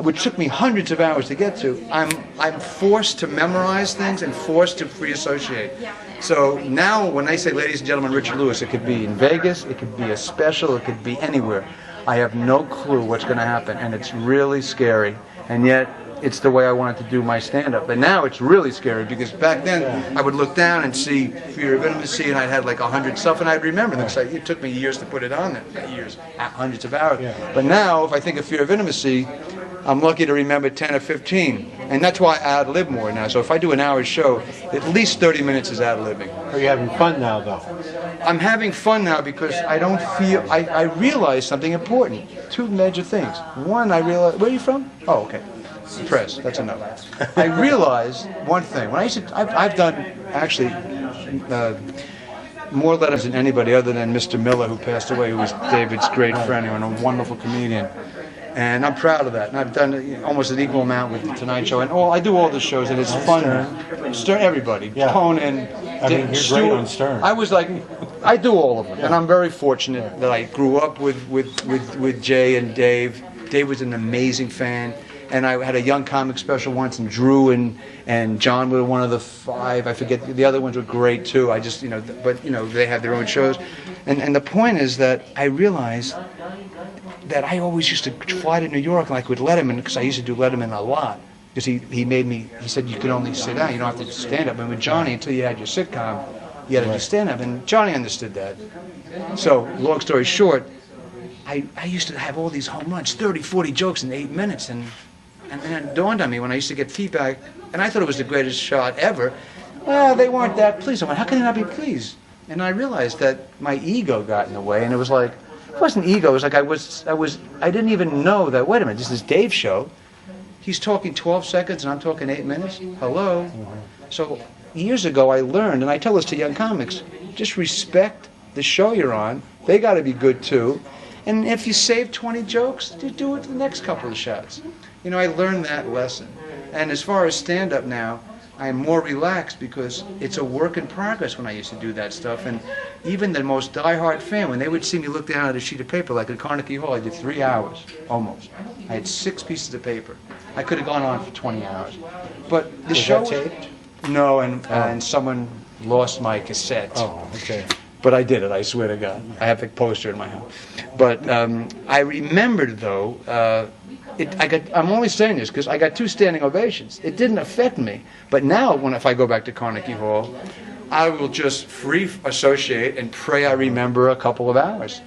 which took me hundreds of hours to get to, I'm forced to memorize things and forced to free associate. So now when I say, ladies and gentlemen, Richard Lewis, it could be in Vegas, it could be a special, it could be anywhere. I have no clue what's going to happen, and it's really scary, and yet it's the way I wanted to do my stand-up. And now it's really scary, because back then I would look down and see Fear of Intimacy, and I'd had like 100 stuff, and I'd remember them. So it took me years to put it on there, years, hundreds of hours. But now, if I think of Fear of Intimacy, I'm lucky to remember 10 or 15, and that's why I ad-lib more now. So if I do an hour show, at least 30 minutes is ad-libbing. Are you having fun now, though? I'm having fun now because I don't feel, I realize something important. 2 major things. One, I realize, where are you from? Oh, okay. Press, that's enough. I realized one thing. When I've done actually more letters than anybody other than Mr. Miller, who passed away, who was David's great friend and a wonderful comedian. And I'm proud of that. And I've done almost an equal amount with The Tonight Show. And I do all the shows, and it's fun. Stern, everybody. Conan. I mean, you're Stewart. great on Stern. I was like, I do all of them. And I'm very fortunate that I grew up with Jay and Dave. Dave was an amazing fan. And I had a young comic special once, and Drew and John were one of the 5. I forget, the other ones were great too. But they have their own shows. And the point is that I realized that I always used to fly to New York, like with Letterman, because I used to do Letterman a lot. Because he said you could only sit down, you don't have to stand up. And with Johnny, until you had your sitcom, you had to do stand up. And Johnny understood that. So, long story short, I used to have all these home runs, 30, 40 jokes in 8 minutes. And then it dawned on me when I used to get feedback, and I thought it was the greatest shot ever. Well, they weren't that pleased. I went, how can they not be pleased? And I realized that my ego got in the way, and it was like, it wasn't ego, it was like I didn't even know that, wait a minute, this is Dave's show. He's talking 12 seconds and I'm talking 8 minutes? Hello? So years ago I learned, and I tell this to young comics, just respect the show you're on. They got to be good too. And if you save 20 jokes, you do it the next couple of shots. I learned that lesson. And as far as stand-up now, I'm more relaxed because it's a work in progress when I used to do that stuff. And even the most diehard fan, when they would see me look down at a sheet of paper, like at Carnegie Hall, I did 3 hours, almost. I had 6 pieces of paper. I could have gone on for 20 hours. But the show... Was that taped? No, and someone lost my cassette. Oh, okay. But I did it, I swear to God. I have a poster in my house. But I remembered, though, I'm only saying this because I got 2 standing ovations. It didn't affect me. But now, if I go back to Carnegie Hall, I will just free associate and pray I remember a couple of hours.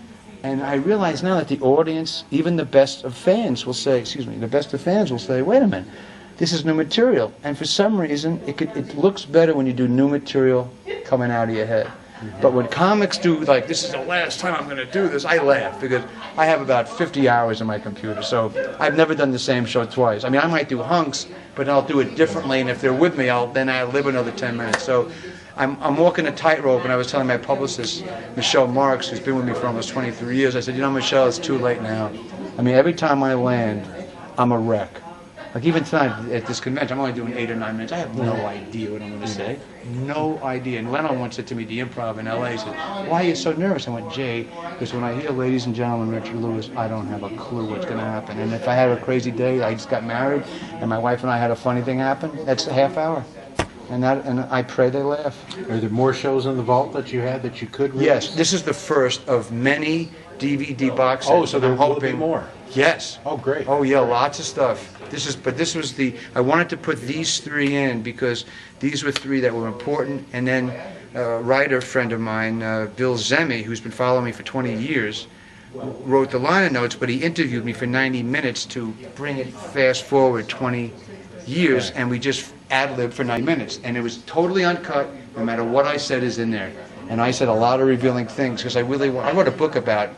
And I realize now that the audience, even the best of fans will say, wait a minute, this is new material. And for some reason, it looks better when you do new material coming out of your head. But when comics do, like, this is the last time I'm going to do this, I laugh because I have about 50 hours on my computer. So I've never done the same show twice. I mean, I might do hunks, but I'll do it differently. And if they're with me, then I live another 10 minutes. So I'm walking a tightrope, and I was telling my publicist, Michelle Marks, who's been with me for almost 23 years, I said, you know, Michelle, it's too late now. I mean, every time I land, I'm a wreck. Like even tonight at this convention, I'm only doing 8 or 9 minutes. I have no idea what I'm going to say. No idea. And Leno once said to me, the Improv in L.A., he said, why are you so nervous? I went, Jay, because when I hear ladies and gentlemen, Richard Lewis, I don't have a clue what's going to happen. And if I had a crazy day, I just got married, and my wife and I had a funny thing happen, that's a half hour. And I pray they laugh. Are there more shows in the vault that you had that you could release? Yes, this is the first of many DVD box sets. Oh, so there I'm will be hoping more. Yes. Oh, great. Oh, yeah, lots of stuff. This was I wanted to put these 3 in because these were 3 that were important. And then a writer friend of mine, Bill Zemi, who's been following me for 20 years, wrote the liner notes, but he interviewed me for 90 minutes to bring it fast forward 20 years, and we just ad-libbed for 90 minutes. And it was totally uncut. No matter what I said is in there. And I said a lot of revealing things because I wrote a book about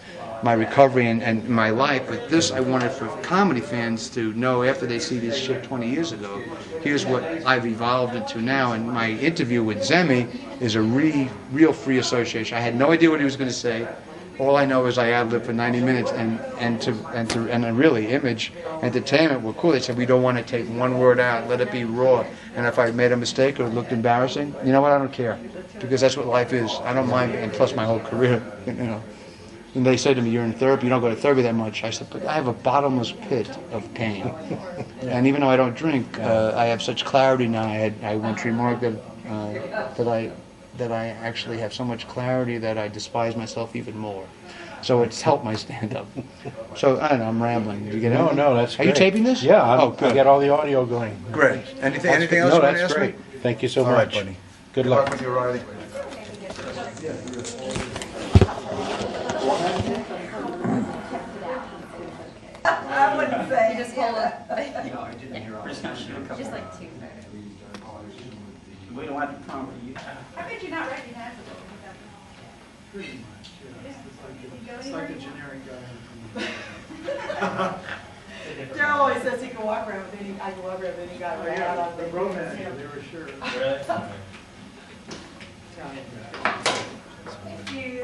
my recovery and my life, but this I wanted for comedy fans to know after they see this shit 20 years ago, here's what I've evolved into now. And my interview with Zemi is a real free association. I had no idea what he was going to say. All I know is I ad-libbed for 90 minutes, and really, Image Entertainment were cool. They said, we don't want to take one word out, let it be raw. And if I made a mistake or it looked embarrassing, you know what, I don't care. Because that's what life is. I don't mind, and plus my whole career, you know. And they say to me, you're in therapy, you don't go to therapy that much. I said, but I have a bottomless pit of pain. And even though I don't drink, I have such clarity now. I once remarked that I actually have so much clarity that I despise myself even more. So it's helped my stand-up. So, I don't know, I'm rambling. Did you get it? No, that's great. Are you taping this? Yeah, oh, good. I got all the audio going. Great. Anything else No, you want to that's ask great. me? Thank you so All right, much. buddy. Good luck. with your Riley. I wouldn't say. You just hold it. Just like 2. We don't have to come for you. I bet you're not recognizable. Pretty much, yeah. It's like a generic guy. Daryl always says he can walk around with I can walk around with any guy right out on The romance, they were sure. Really? Thank you.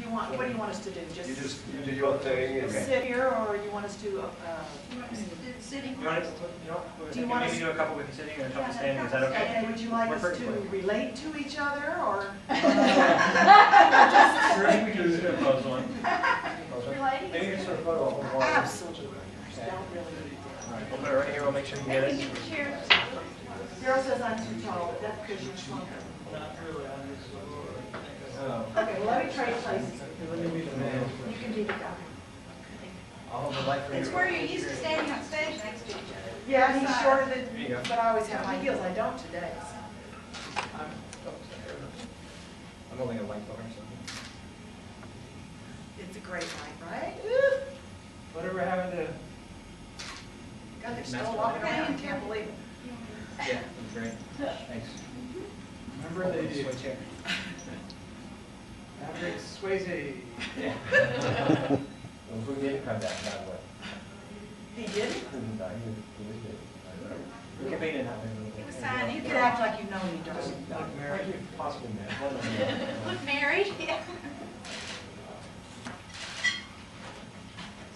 What do you want us to do? You do your thing. And Sit here, or you want us to, Sitting. do you want us? Maybe do a couple with sitting and a couple standing, is that okay? And would you like us to relate to each other, or? We can do a close one. Relating? Maybe you can sort of photo a whole wall. Absolutely. Don't really. We'll put it right here, we'll make sure you get it. Cheers. Daryl says I'm too tall, but that's because you're smaller. Okay, well, let me trade places. You can be the guy. I'll hold the light for you. It's where you're used to standing on stage next to each other. Yeah, he's shorter than, but I always have my heels. I don't today. I'm holding a light for her, so. It's a great night, right? Whatever happened to. God, they're still walking around. Can't believe it. Yeah, that's great. Thanks. Remember they did. Switch here. Patrick Swayze. Yeah. Who didn't come back, by the way? He did? We can paint it out. It was fine. You could act like you know me, darling. Look married, possibly married. Look married? Yeah.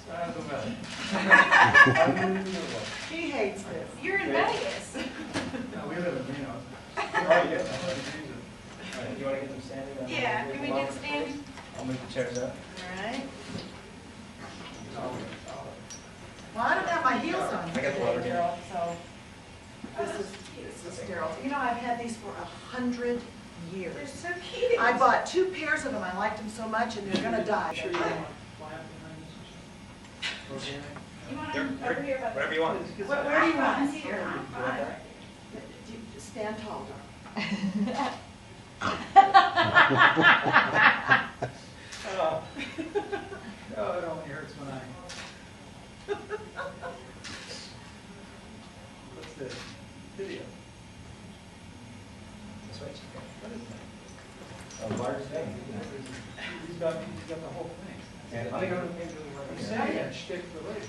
So how's the weather? He hates this. You're in Vegas. No, we live in Reno. Oh, yeah. All right, you want to get them standing? Yeah, can we get standing? I'll move the chairs up. All right. Well, I don't have my heels on today, Daryl, so this is Daryl. You know, I've had these for 100 years. They're so cute. I bought 2 pairs of them. I liked them so much, and they're gonna die. Sure you don't want plant behind You want them over here? Whatever you want. Where do you want us? Here. Stand tall. Oh, it only hurts when I He's got the whole thing. I'm saying that shtick for later.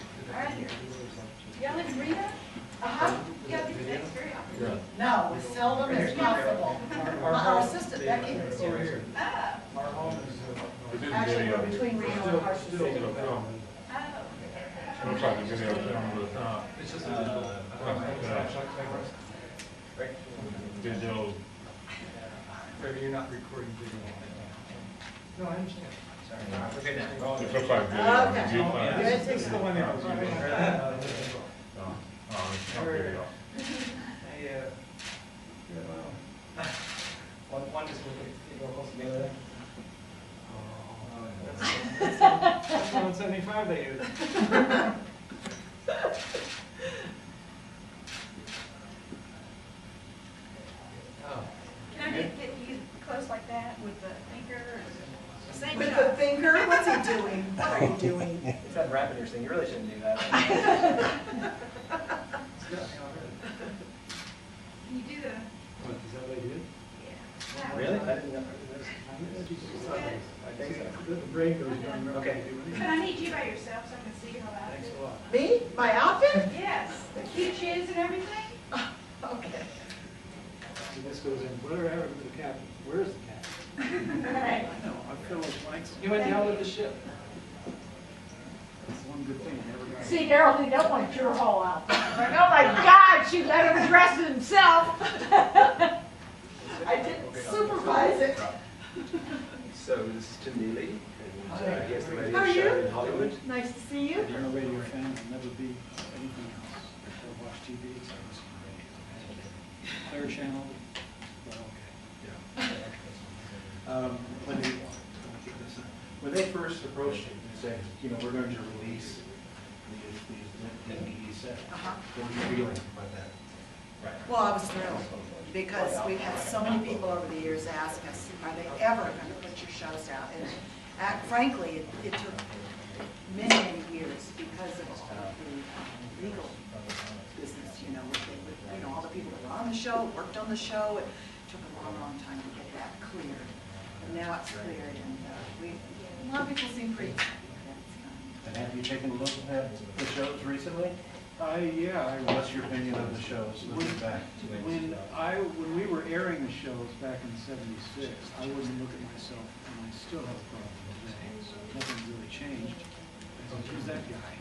Yeah, live in Rita? Uh-huh. Yeah, no, seldom as possible. Our assistant, Becky, is Over here. here. Our home is, Actually, we're between Reno and Carson still City. a film. We'll try to video film with, It's just a digital. Maybe you're not recording video. No, I understand. It looks like video. Okay. View file. Good. This is the one that was using. Oh, it's not video. One just close together. That's 175 they use. Can I get you close like that with the finger? Same With shot. the finger, what's he doing? What are you doing? It's that rapid thing. You really shouldn't do that. Can you do the? What, is that what they did? Yeah. Really? I didn't know. I think so. The brain goes down. Okay. But I need you by yourself so I can see how that Thanks is. a lot. Me? My outfit? Yes, the cute shoes and everything. Okay. So this goes in, whatever happened to the captain? Where's the captain? Right. I know, I fill those blanks. You went down with the ship. That's one good thing, I never got. See, Daryl did that one your whole outfit. Like, oh my God, she let him dress himself. I didn't supervise it. So this is Tim Neely. And, he has the How radio are you? show in Hollywood. Nice to see you. I'm a radio fan, I'll never be anything else. I'll watch TV, so I listen to radio. Clear channel, but okay. When they first approached you and said, you know, we're going to release these DVD sets, what were you feeling about that? Well, I was thrilled because we've had so many people over the years ask us, are they ever going to put your shows out? And frankly, it took many, many years because of the legal business, you know, with all the people that were on the show, worked on the show. It took a long, long time to get that cleared. And now it's cleared, and a lot of people seem pretty happy. And have you taken a look at the shows recently? Yeah, What's your opinion of the shows looking back? when we were airing the shows back in '76, I wouldn't look at myself, and I still have a problem today. So nothing's really changed. I thought, who's that guy?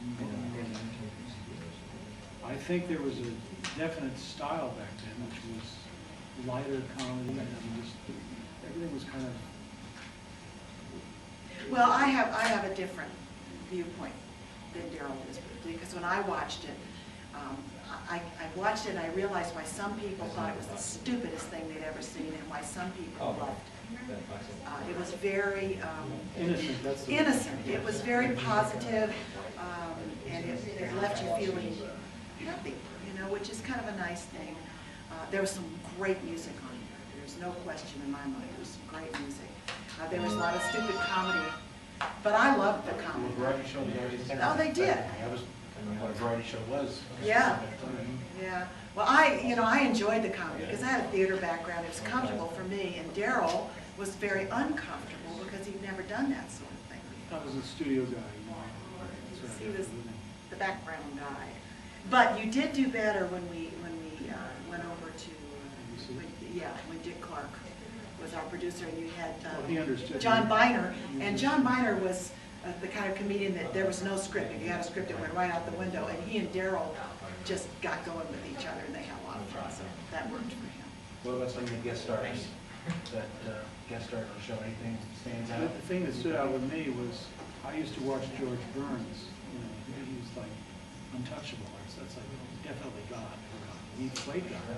You know, I think there was a definite style back then, which was lighter comedy, and just everything was kind of. Well, I have a different viewpoint than Daryl does, because when I watched it, I watched it and I realized why some people thought it was the stupidest thing they'd ever seen and why some people loved it. It was very Innocent, that's the innocent. It was very positive, and it left you feeling happy, you know, which is kind of a nice thing. There was some great music on it. There's no question in my mind. There was some great music. There was a lot of stupid comedy, but I loved the comedy. The variety show was already. Oh, they did. That was what a variety show was. Yeah. Yeah. Well, I enjoyed the comedy because I had a theater background. It was comfortable for me, and Daryl was very uncomfortable because he'd never done that sort of thing. I was a studio guy. You know. He was the background guy. But you did do better when we went over to when Dick Clark was our producer, and you had He understood. John Biner, and John Biner was the kind of comedian that there was no script. If you had a script, it went right out the window, and he and Daryl just got going with each other, and they had a lot of fun, so that worked for him. What about some of the guest stars that guest starred on the show? Anything stands out? The thing that stood out with me was I used to watch George Burns. You know, he was like untouchable. That's like definitely God. He played God.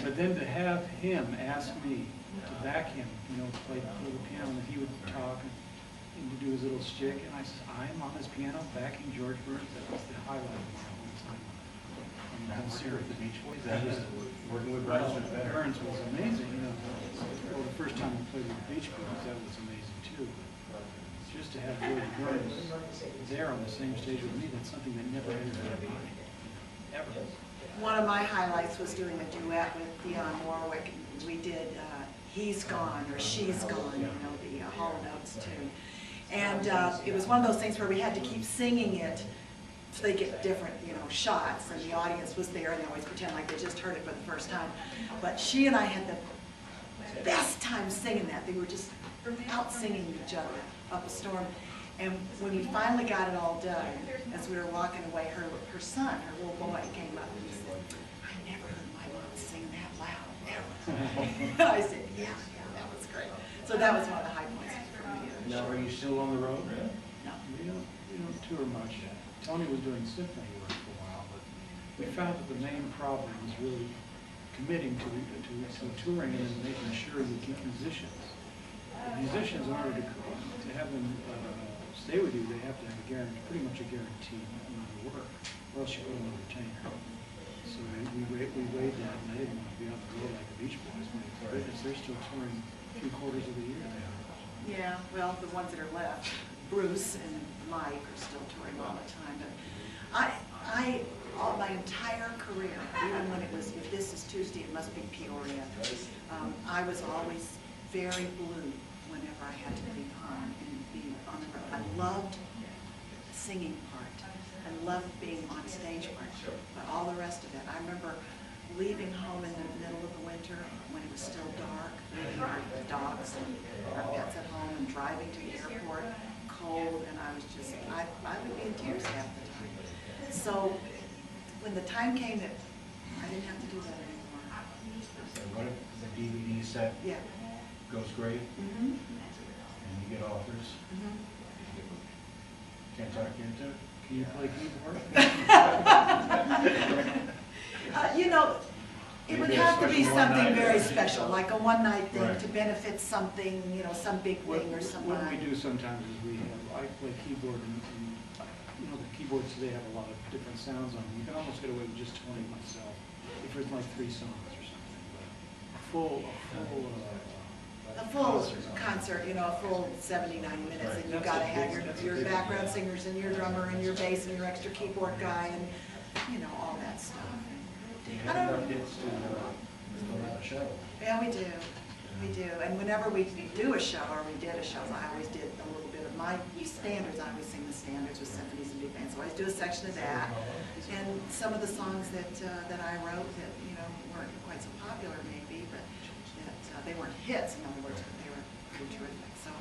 But then to have him ask me to back him, you know, to play the piano, and he would talk and to do his little shtick, and I said, I'm on this piano backing George Burns. That was the highlight of my whole time. That's here at the Beach Boys. That was working with Burns was better. Burns was amazing, you know. Well, the first time we played with the Beach Boys, that was amazing too. Just to have George Burns there on the same stage with me, that's something that never entered my mind, ever. One of my highlights was doing a duet with Dionne Warwick. We did He's Gone or She's Gone, you know, the Hall & Oates tune. And it was one of those things where we had to keep singing it so they get different, you know, shots, and the audience was there and they always pretend like they just heard it for the first time. But she and I had the best time singing that. They were just out singing each other up a storm. And when we finally got it all done, as we were walking away, her son, her little boy, came up and he said, "I never heard my mom sing that loud, ever." I said, yeah, that was great. So that was one of the high points for me. Now, are you still on the road? No. We don't tour much. Tony was doing symphony work for a while, but we found that the main problem was really committing to touring and making sure you keep musicians. Musicians, in order to have them stay with you, they have to have a guarantee, pretty much a guaranteed amount of work, or else you put them on retainer. So we weighed that, and I didn't want to be on the road like the Beach Boys. My goodness, they're still touring 3/4 of the year now. Yeah, well, the ones that are left, Bruce and Mike, are still touring all the time. But all my entire career, even when it was, if this is Tuesday, it must be Peoria, I was always very blue whenever I had to leave home and be on the road. I loved the singing part. I loved being on stage part. But all the rest of it, I remember leaving home in the middle of the winter when it was still dark, leaving our dogs and our pets at home and driving to the airport, cold, and I was just, I would be in tears half the time. So when the time came that I didn't have to do that anymore. So what if the DVD set Yeah. goes great, Mm-hmm. and you get offers? Mm-hmm. Can't talk you into it? Can you play keyboard? You know, it would Maybe a have to be special something one-night very thing. special, like a one-night thing Right. to benefit something, you know, some big thing or What somebody. we do sometimes is I play keyboard and you know, the keyboards today have a lot of different sounds on them. You can almost get away with just toning myself if it's like 3 songs or something. But a full concert, you know, a full 70, 90 minutes, and you've got to have your background singers and your drummer and your bass and your extra keyboard guy and, you know, all that stuff. I don't know. Yeah, we do. We do. And whenever we do a show, or we did a show, I always did a little bit of my standards. I always sing the standards with symphonies and big bands. So I always do a section of that. And some of the songs that I wrote that, you know, weren't quite so popular maybe, but that they weren't hits, in other words, but they were terrific. So,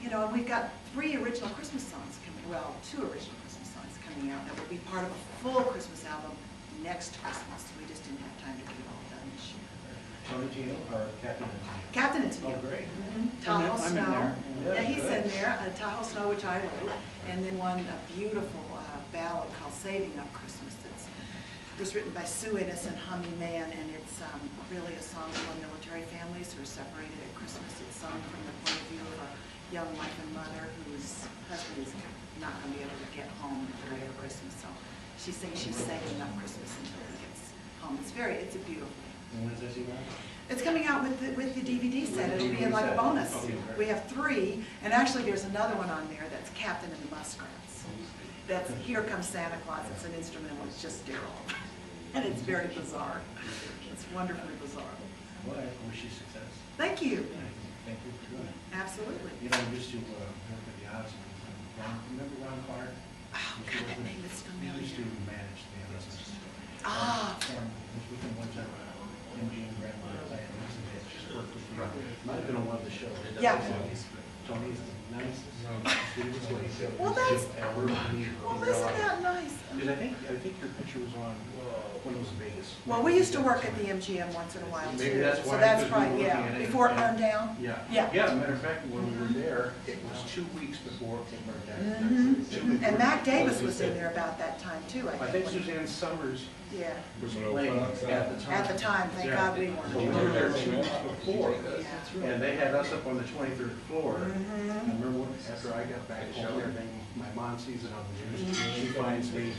you know, and we've got 3 original Christmas songs coming, well, 2 original Christmas songs coming out that will be part of a full Christmas album next Christmas. We just didn't have time to get it all done this year. Tony Tino or Captain Tino? Captain and Tennille. Oh, great. Tahoe I'm in Snow. there. Yeah, he's in there. Tahoe Snow, which I wrote, and then a beautiful ballad called Saving Up Christmas. It was written by Sue Ennis and Hummy Man, and it's really a song for military families who are separated at Christmas. It's sung from the point of view of a young wife and mother whose husband is not going to be able to get home for Christmas. So she sings she's saving up Christmas until he gets home. It's a beautiful. And when does this even? It's coming out with the DVD set. It'll be like a bonus. We have 3, and actually there's another one on there that's Captain and the Muskrats. That's Here Comes Santa Claus. It's an instrumental. It's just Daryl, and it's very bizarre. It's wonderfully bizarre. Well, I wish you success. Thank you. Thank you for doing it. Absolutely. You know, I used to work at the Osmonds. Remember Ron Clark? Oh, God, that name is He used to familiar. manage the Osmonds. Ah. I was with him one time. MG and Grandma. Just worked with him. Might have been on one of the shows. Yeah. Tony's the nicest. Well, isn't that nice? Because I think your picture was on when it was in Vegas. Well, we used to work at the MGM once in a while too. Maybe that's So why, that's because we were probably, looking at it. before it burned down. Yeah. Yeah. Yeah, as a matter of fact, when we were there, it was 2 weeks before it burned down. 2 weeks. And Mac Davis was in there about that time too, I think Suzanne Summers Yeah, was playing at the time. at the time, thank Yeah. God we But we weren't. were there 2 weeks before, Yeah. and they had us up on the 23rd floor. Mhm. I remember after I got back home, everything, my mom sees it on the news, she finds me.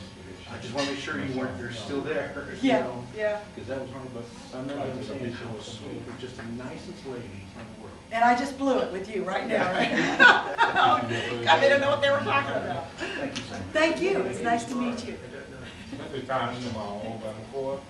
I just want to make sure you're still there. you Yeah, know, yeah. Because that was one of the, I remember them saying she was sweet, but just the nicest lady in the world. And I just blew it with you right now, right? I didn't know what they were talking about. Thank you, sir. Thank you, it's nice to meet you. That's the time tomorrow, over the 4th.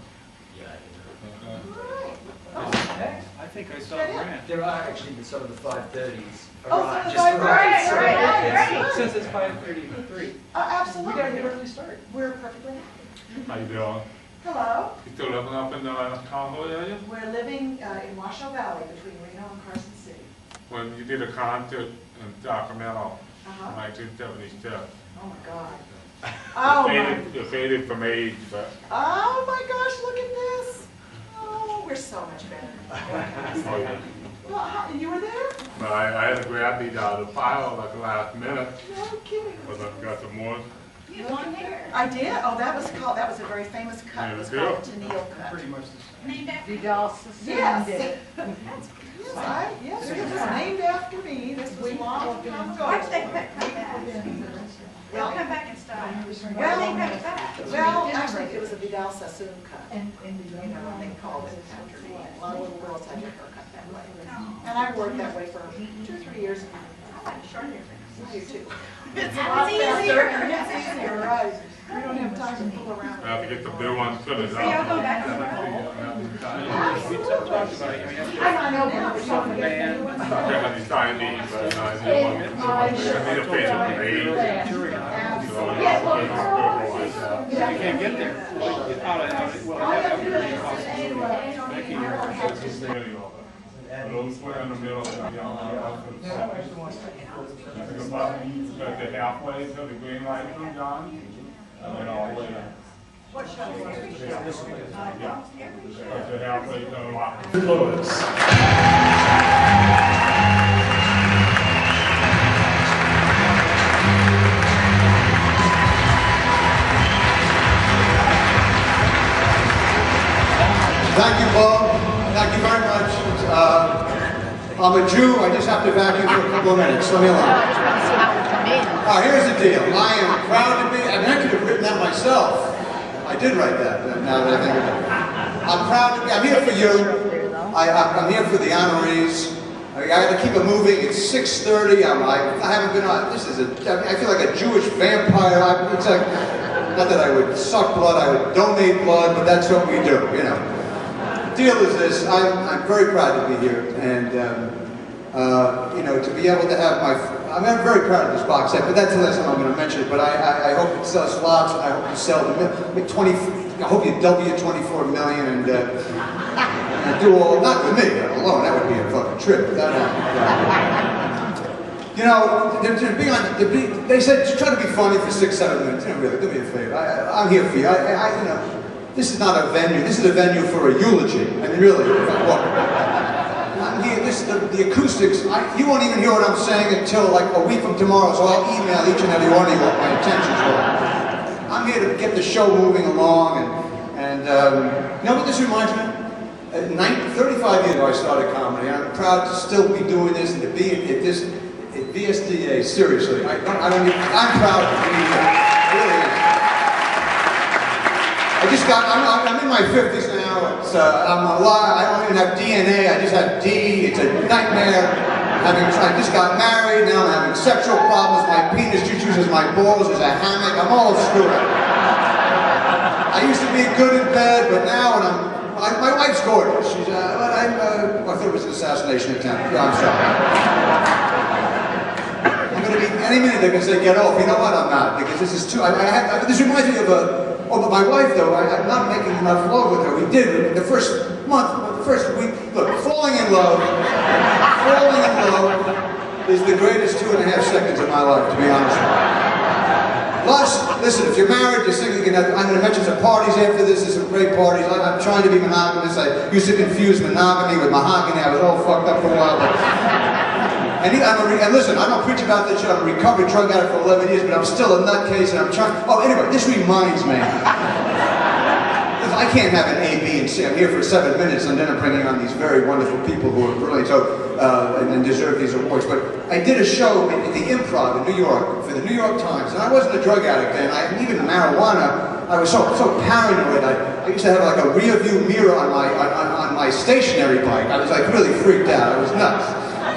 Oh, okay. I think I saw Yeah. Grant. There are actually some of the 5:30s. Oh, arrive some of the just 5:30s, right. right, Yes. Since it's 5:33. Absolutely. We got here early start. We're perfectly happy. How you doing? Hello. You still living up in the Tahoe area? We're living in Washoe Valley between Reno and Carson City. When you did a concert in Sacramento in Uh-huh. 1972. Oh, my God. Oh, my. You're faded from age, but Oh, my gosh, look at this. Oh, we're so much better. Well, you were there? but I had to grab the file like the last minute, No kidding. because I've got some more. You had long hair. I did? Oh, that was a very famous cut. It was Yeah, called the Tennille cut. Pretty much the same. Named after Yes. Yes, yes, it was named after me. This was long time ago. Why'd they cut back? They'll come back in style. Why did they cut it back? Well, actually, it was a Vidal Sassoon cut. You know, they called it after me. A lot of little girls had their hair cut that way. And I worked that way for 2 or 3 years. I like short hair. I do too. It's It's a lot easier. faster. It's easier, right. We don't have time to fool around. I have to get the new one finished So y'all out. go back to the road? We talked about it, I mean, I know now. we saw the band. I have to sign these, but I need a picture of the age. So You can't get there. Well, I have to be possible. Becky here. Those were in the middle of the the halfway to the green light comes on, and then all the way down. What show? Yeah. That's the halfway to the lot. Thank you, Bob. Thank you very much. I'm a Jew. I just have to vacuum for a couple of minutes. Let me alone. Here's the deal. I am proud to be. I mean, I could have written that myself. I did write that. Now that I think of it, I'm proud to be. I'm here for you. I'm here for the honorees. I got to keep it moving. It's 6:30. I haven't been on. I feel like a Jewish vampire. It's like, not that I would suck blood. I would donate blood, but that's what we do. You know. The deal is this, I'm very proud to be here, and you know, to be able to have I'm very proud of this box set, but that's the last time I'm going to mention it, but I hope it sells lots, and I hope you sell I hope you double your 24 million, and do all, not with me alone, that would be a fucking trip, but that you know, they said, try to be funny for 6-7 minutes, you know, really, do me a favor, I'm here for you, you know. This is not a venue. This is a venue for a eulogy. I mean, really. Look, I'm here. The acoustics. You won't even hear what I'm saying until like a week from tomorrow. So I'll email each and every one of you what my intentions were. I'm here to get the show moving along, and you know what this reminds me of? 35 years ago, I started comedy, and I'm proud to still be doing this and to be at VSDA. Seriously, I'm proud to be here. Really. I'm in my 50s now. I'm alive. I don't even have DNA. I just have D. It's a nightmare. I just got married. Now I'm having sexual problems. My penis just uses my balls as a hammock. I'm all screwed up. I used to be good in bed, but now when my wife's gorgeous. She's, I thought it was an assassination attempt. I'm sorry. I'm going to be, any minute they're going to say, get off. You know what? I'm not, because this is too, this reminds me of oh, but my wife, though, I'm not making enough love with her. We did, the first month, the first week, look, falling in love is the greatest 2.5 seconds of my life, to be honest with you. Plus, listen, if you're married, you're thinking, I'm going to mention some parties after this, there's some great parties. I'm trying to be monogamous. I used to confuse monogamy with mahogany. I was all fucked up for a while. And listen, I don't preach about this shit. I'm a recovered drug addict for 11 years, but I'm still a nutcase, and I'm trying. Oh, anyway, this reminds me. I can't have an A, B, and C. I'm here for 7 minutes, and then I'm bringing on these very wonderful people who are brilliant and deserve these awards. But I did a show at the Improv in New York for the New York Times, and I wasn't a drug addict then. Even marijuana, I was so paranoid. I used to have like a rear view mirror on my stationary bike. I was like really freaked out. I was nuts.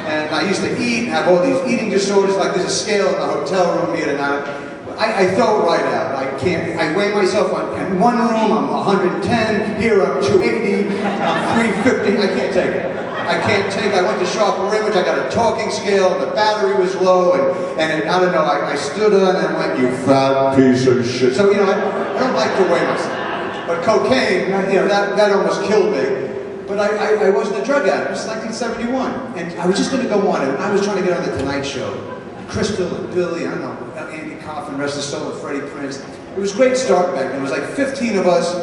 And I used to eat and have all these eating disorders, like there's a scale in the hotel room here tonight. I throw it right out. I weigh myself in one room, I'm 110, here I'm 280, I'm 350, I can't take it. I I went to sharper image, I got a talking scale, and the battery was low, and I don't know, I stood on and went, you fat piece of shit. So, you know, I don't like to weigh myself. But cocaine, you know, that almost killed me. But I wasn't a drug addict. It was 1971. And I was just going to go on, and I was trying to get on the Tonight Show. Crystal and Billy, I don't know, Andy Kaufman, rest of soul, and Freddie Prinze. It was a great start back then. It was like 15 of us,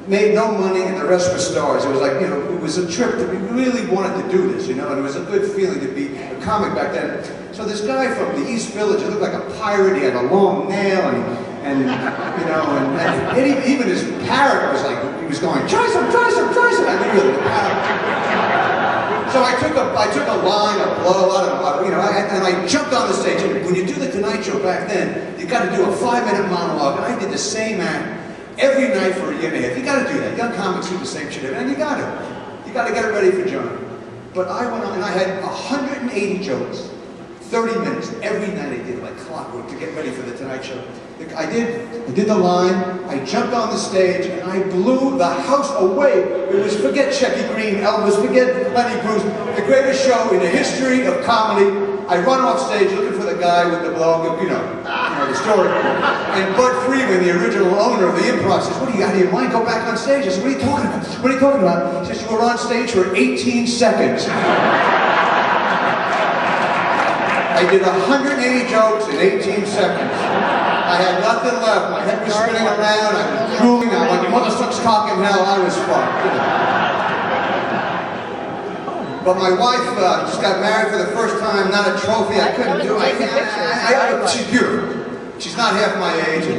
made no money, and the rest were stars. It was like, you know, it was a trip that we really wanted to do this, you know, and it was a good feeling to be a comic back then. So this guy from the East Village, he looked like a pirate, he had a long nail, and you know, and even his parrot was like, he was going, try some, I knew the parrot. So I took a line, a blow, you know, and I jumped on the stage. And when you do the Tonight Show back then, you got to do a 5-minute monologue, and I did the same act every night for a year and a half. You got to do that. Young comics do the same shit, and you got to get it ready for Johnny. But I went on, and I had 180 jokes, 30 minutes every night. I did like clockwork to get ready for the Tonight Show. I did the line, I jumped on the stage, and I blew the house away. It was, forget Shecky Green, Elvis, forget Lenny Bruce, the greatest show in the history of comedy. I run off stage looking for the guy with the blog, you know the story. And Bud Freeman, the original owner of the Improv, says, what do you got in your mind? Go back on stage. I said, what are you talking about? What are you talking about? He says, you were on stage for 18 seconds. I did 180 jokes in 18 seconds. I had nothing left. My head was spinning around. I was drooling. I went, motherfucker's cock in hell. I was fucked. You know. But my wife just got married for the first time. Not a trophy. I couldn't do it. She's beautiful. She's not half my age.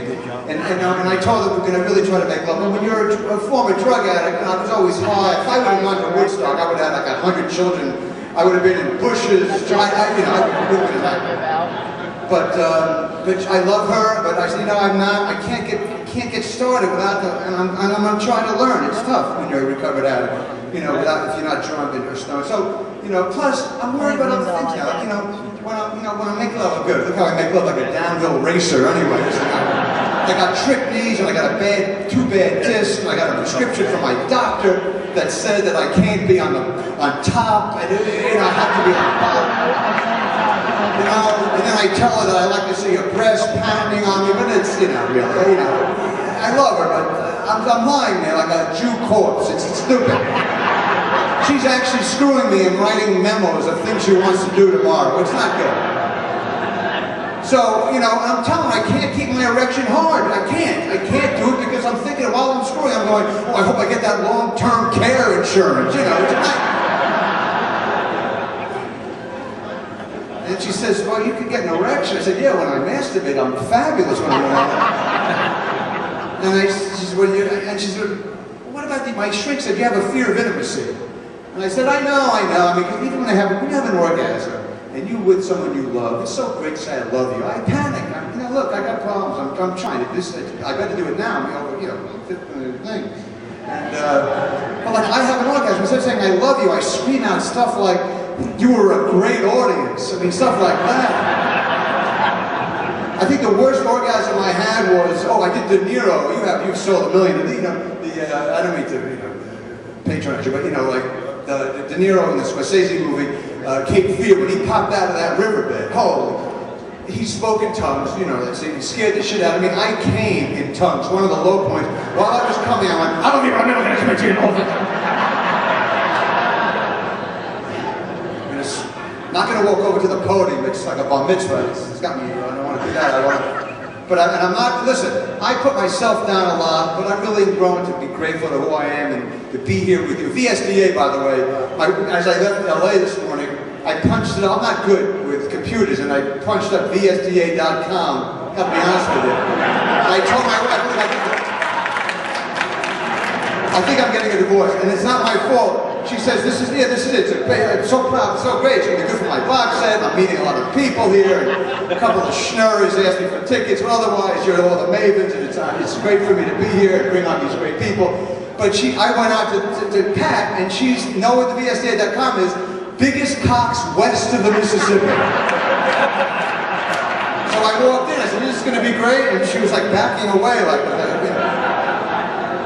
And I told her we're going to really try to make love. But when you're a former drug addict, and I was always high. If I would have gone to Woodstock, I would have had like 100 children. I would have been in bushes. You know, I would have been like that. But I love her, but I said, you know, I can't get started without and I'm trying to learn. It's tough when you're a recovered addict, you know, if you're not drunk or stoned. So, you know, plus I'm worried about other things now. Like, you know, when I make love, I'm good. Look how I make love, like a downhill racer. Anyway, I got trick knees, and I got two bad discs, and I got a prescription from my doctor that said that I can't be on top, and you know, I have to be on top. You know, and then I tell her that I like to see her breast pounding on me, but it's, you know, really, you know, I love her, but I'm lying there like a Jew corpse. It's stupid. She's actually screwing me and writing memos of things she wants to do tomorrow. It's not good. So, you know, I'm telling her I can't keep my erection hard. I can't do it because I'm thinking while I'm screwing, I'm going, oh, I hope I get that long-term care insurance, you know. It's not. And she says, well, you can get an erection. I said, yeah, when I masturbate, I'm fabulous when I'm And she said, what about my shrink said, you have a fear of intimacy. And I said, I know. I mean, because even when you have an orgasm, and you with someone you love, it's so great to say I love you. I panic. You know, look, I got problems. I'm trying to do this. I better do it now. You know, thing. And but like I have an orgasm. Instead of saying I love you, I scream out stuff like, you were a great audience. I mean, stuff like that. I think the worst orgasm I had was, oh, I did De Niro. You've sold $1 million. You know, I don't mean to, you know, patronize you, but you know, like the De Niro in the Scorsese movie, Cape Fear, when he popped out of that riverbed. Holy, he spoke in tongues. You know, he scared the shit out of me. I came in tongues. One of the low points. While I was coming, I went, I don't think I'm never going to commit to you. Not going to walk over to the podium, it's like a bar mitzvah. It's got me, I don't want to do that. And I'm not, listen, I put myself down a lot, but I'm really growing to be grateful to who I am and to be here with you. VSDA, by the way, as I left LA this morning, I punched it up. I'm not good with computers, and I punched up VSDA.com, gotta be honest with you. And I told my wife, I think I'm getting a divorce, and it's not my fault. She says, this is it. I'm so proud, so great. It's going to be good for my box set. I'm meeting a lot of people here. And a couple of schnurries asked me for tickets. Well, otherwise, you're all the mavens, and it's great for me to be here and bring on these great people. But I went out to Pat, and she's know what the VSDA.com is, biggest cocks west of the Mississippi. So I walked in, I said, this is going to be great. And she was like backing away like that. You know.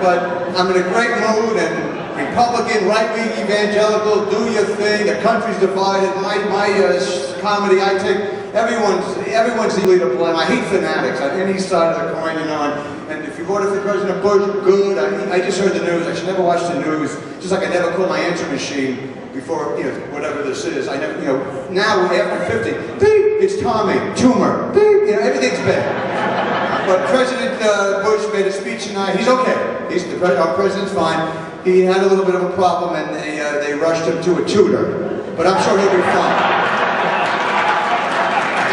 But I'm in a great mood, and Republican, right-wing, evangelical, do your thing. The country's divided. My comedy, I take everyone's easily to blame. I hate fanatics on any side of the coin, you know. And if you voted for President Bush, good. I just heard the news. I should never watch the news. Just like I never call my answering machine before, you know, whatever this is. I never, you know. Now after 50, beep, it's Tommy, tumor, beep, you know, everything's bad. But President Bush made a speech tonight. He's okay. Our president's fine. He had a little bit of a problem, and they rushed him to a tutor. But I'm sure he'll be fine.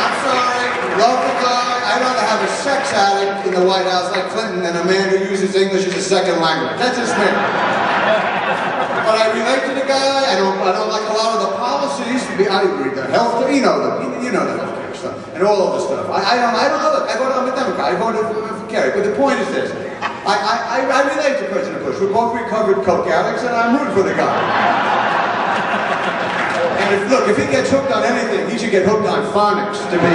I'm sorry, love the guy. I'd rather have a sex addict in the White House like Clinton than a man who uses English as a second language. That's just me. But I relate to the guy. I don't like a lot of the policies. I agree. The health, you know the healthcare stuff and all of the stuff. I don't look. I'm a Democrat. I voted for Kerry. But the point is this: I relate to President Bush. We're both recovered coke addicts, and I'm rooting for the guy. And look, if he gets hooked on anything, he should get hooked on phonics to be.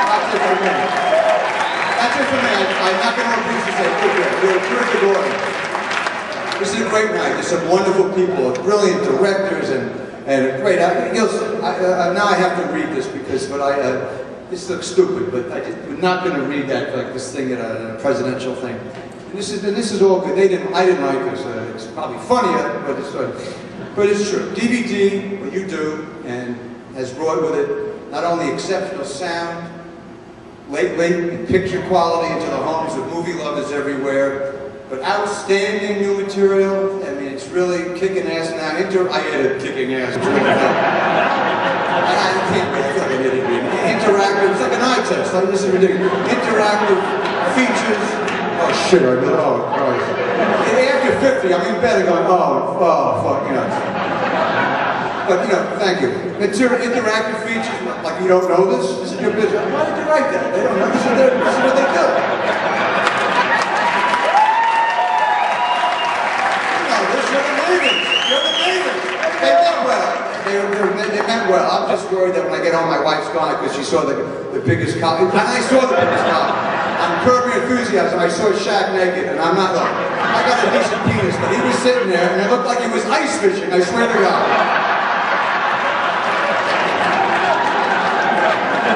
That's it for me. That's it for me. I'm not going to refuse to say, you're a terrific audience. This is a great night. There's some wonderful people, brilliant directors, and great. Now I have to read this because, this looks stupid, but we're not going to read that like this thing at a presidential thing. And this is all good. I didn't write this. It's probably funnier, but it's true. DVD, what you do, and has brought with it not only exceptional sound, late picture quality into the homes of movie lovers everywhere, but outstanding new material. I mean, it's really kicking ass now. I edit kicking ass. It's really I can't wait. I feel like an idiot. Interactive. It's like an eye test. This is ridiculous. Interactive features. Oh shit! Oh Christ. And after 50, I'm in bed and going, oh fuck, you know. But you know, thank you. Interactive features. Like you don't know this. This is your business. Why did you write that? They don't know. This is what they do. You're the neighbors. They meant well. They meant well. I'm just worried that when I get home, my wife's gone because she saw the biggest cock. And I saw the biggest cock. On Curb Your Enthusiasm, I saw Shaq naked, and I'm not like, I got a decent penis, but he was sitting there, and it looked like he was ice fishing, I swear to God.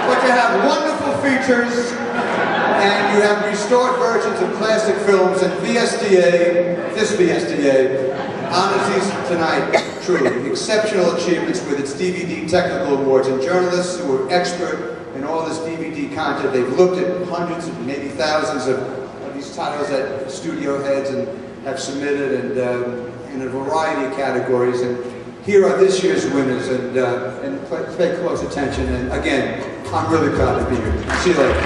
But you have wonderful features, and you have restored versions of classic films, and this VSDA, honors these tonight, truly. Exceptional achievements with its DVD technical awards, and journalists who are expert in all this DVD content. They've looked at hundreds, maybe thousands of these titles at studio heads and have submitted and in a variety of categories. And here are this year's winners, and pay close attention. And again, I'm really proud to be here. See you later.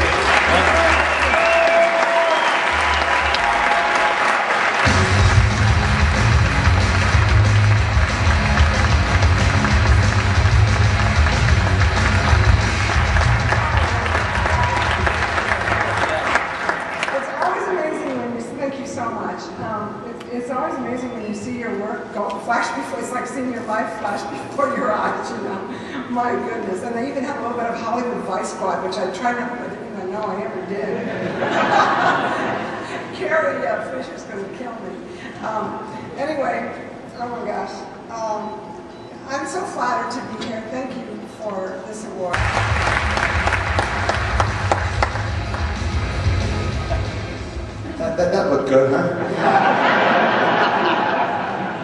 It's always amazing when you see your work go flash before. It's like seeing your life flash before your eyes, you know. My goodness. And they even have a little bit of Hollywood Vice Squad, which I tried not, I didn't even know I ever did. Carrie Fisher's going to kill me. Anyway, oh my gosh. I'm so flattered to be here. Thank you for this award. That looked good, huh?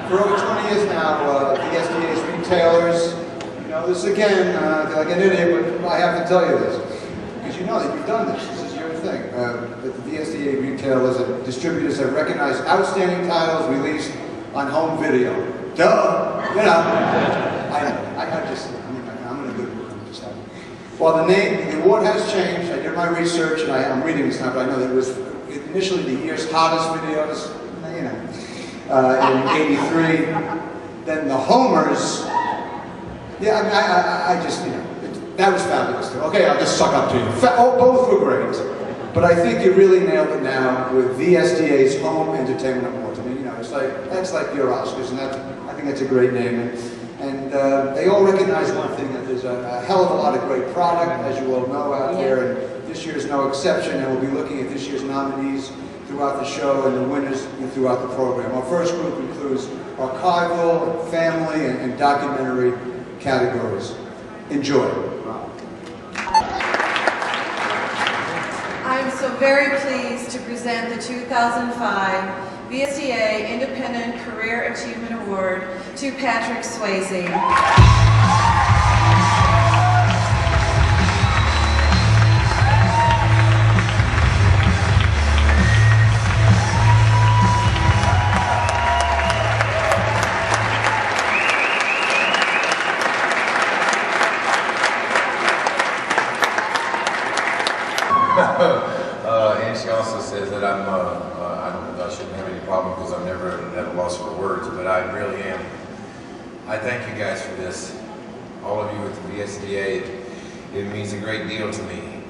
For over 20 years now, the SDA's retailers, you know this again, I feel like an idiot, but I have to tell you this. Because you know that you've done this. This is your thing. That the VSDA retailers and distributors have recognized outstanding titles released on home video. Duh! You know. I'm in a good mood. While the award has changed, I did my research, and I'm reading this now, but I know that it was initially the year's hottest videos, you know, in '83. Then the Homers, yeah, I just, you know, that was fabulous too. Okay, I'll just suck up to you. Both were great, but I think you really nailed it now with VSDA's Home Entertainment Awards. I mean, you know, that's like your Oscars, and I think that's a great name. And they all recognize one thing, that there's a hell of a lot of great product, as you all know, out there. And this year is no exception, and we'll be looking at this year's nominees throughout the show and the winners throughout the program. Our first group includes archival, family, and documentary categories. Enjoy. I'm so very pleased to present the 2005 VSDA Independent Career Achievement Award to Patrick Swayze. And she also says that I shouldn't have any problem because I'm never at a loss for words, but I really am. I thank you guys for this. All of you at the VSDA, it means a great deal to me.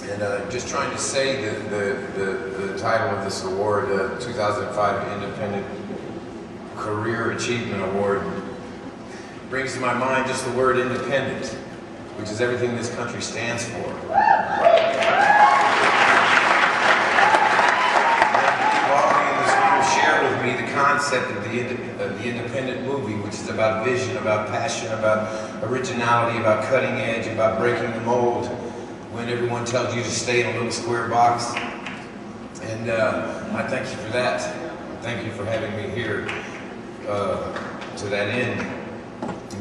And just trying to say the title of this award, 2005 Independent Career Achievement Award, brings to my mind just the word independent, which is everything this country stands for. Share with me the concept of the independent movie, which is about vision, about passion, about originality, about cutting edge, about breaking the mold when everyone tells you to stay in a little square box. And I thank you for that. Thank you for having me here to that end.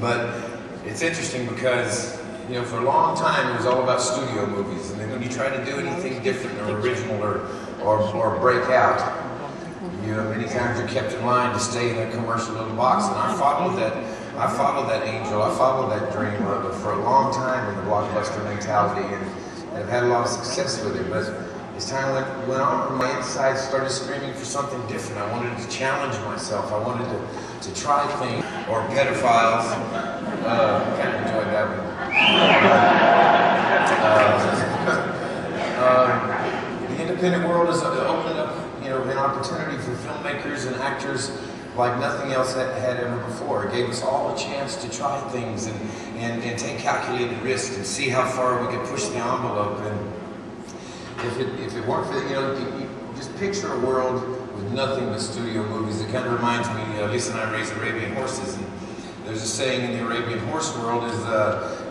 But it's interesting because, you know, for a long time it was all about studio movies, and then when you try to do anything different or original or break out, you know, many times you're kept in line to stay in a commercial little box, and I followed that angel, I followed that dream for a long time in the blockbuster mentality, and I've had a lot of success with it. But as time went on, my inside started screaming for something different. I wanted to challenge myself. I wanted to try things, or pedophiles. Kind of enjoyed that one. The independent world is opening up, you know, an opportunity for filmmakers and actors like nothing else had ever before. It gave us all a chance to try things and take calculated risks and see how far we could push the envelope. And if it weren't for, you know, you just picture a world with nothing but studio movies. It kind of reminds me, Lisa and I raised Arabian horses, and there's a saying in the Arabian horse world is,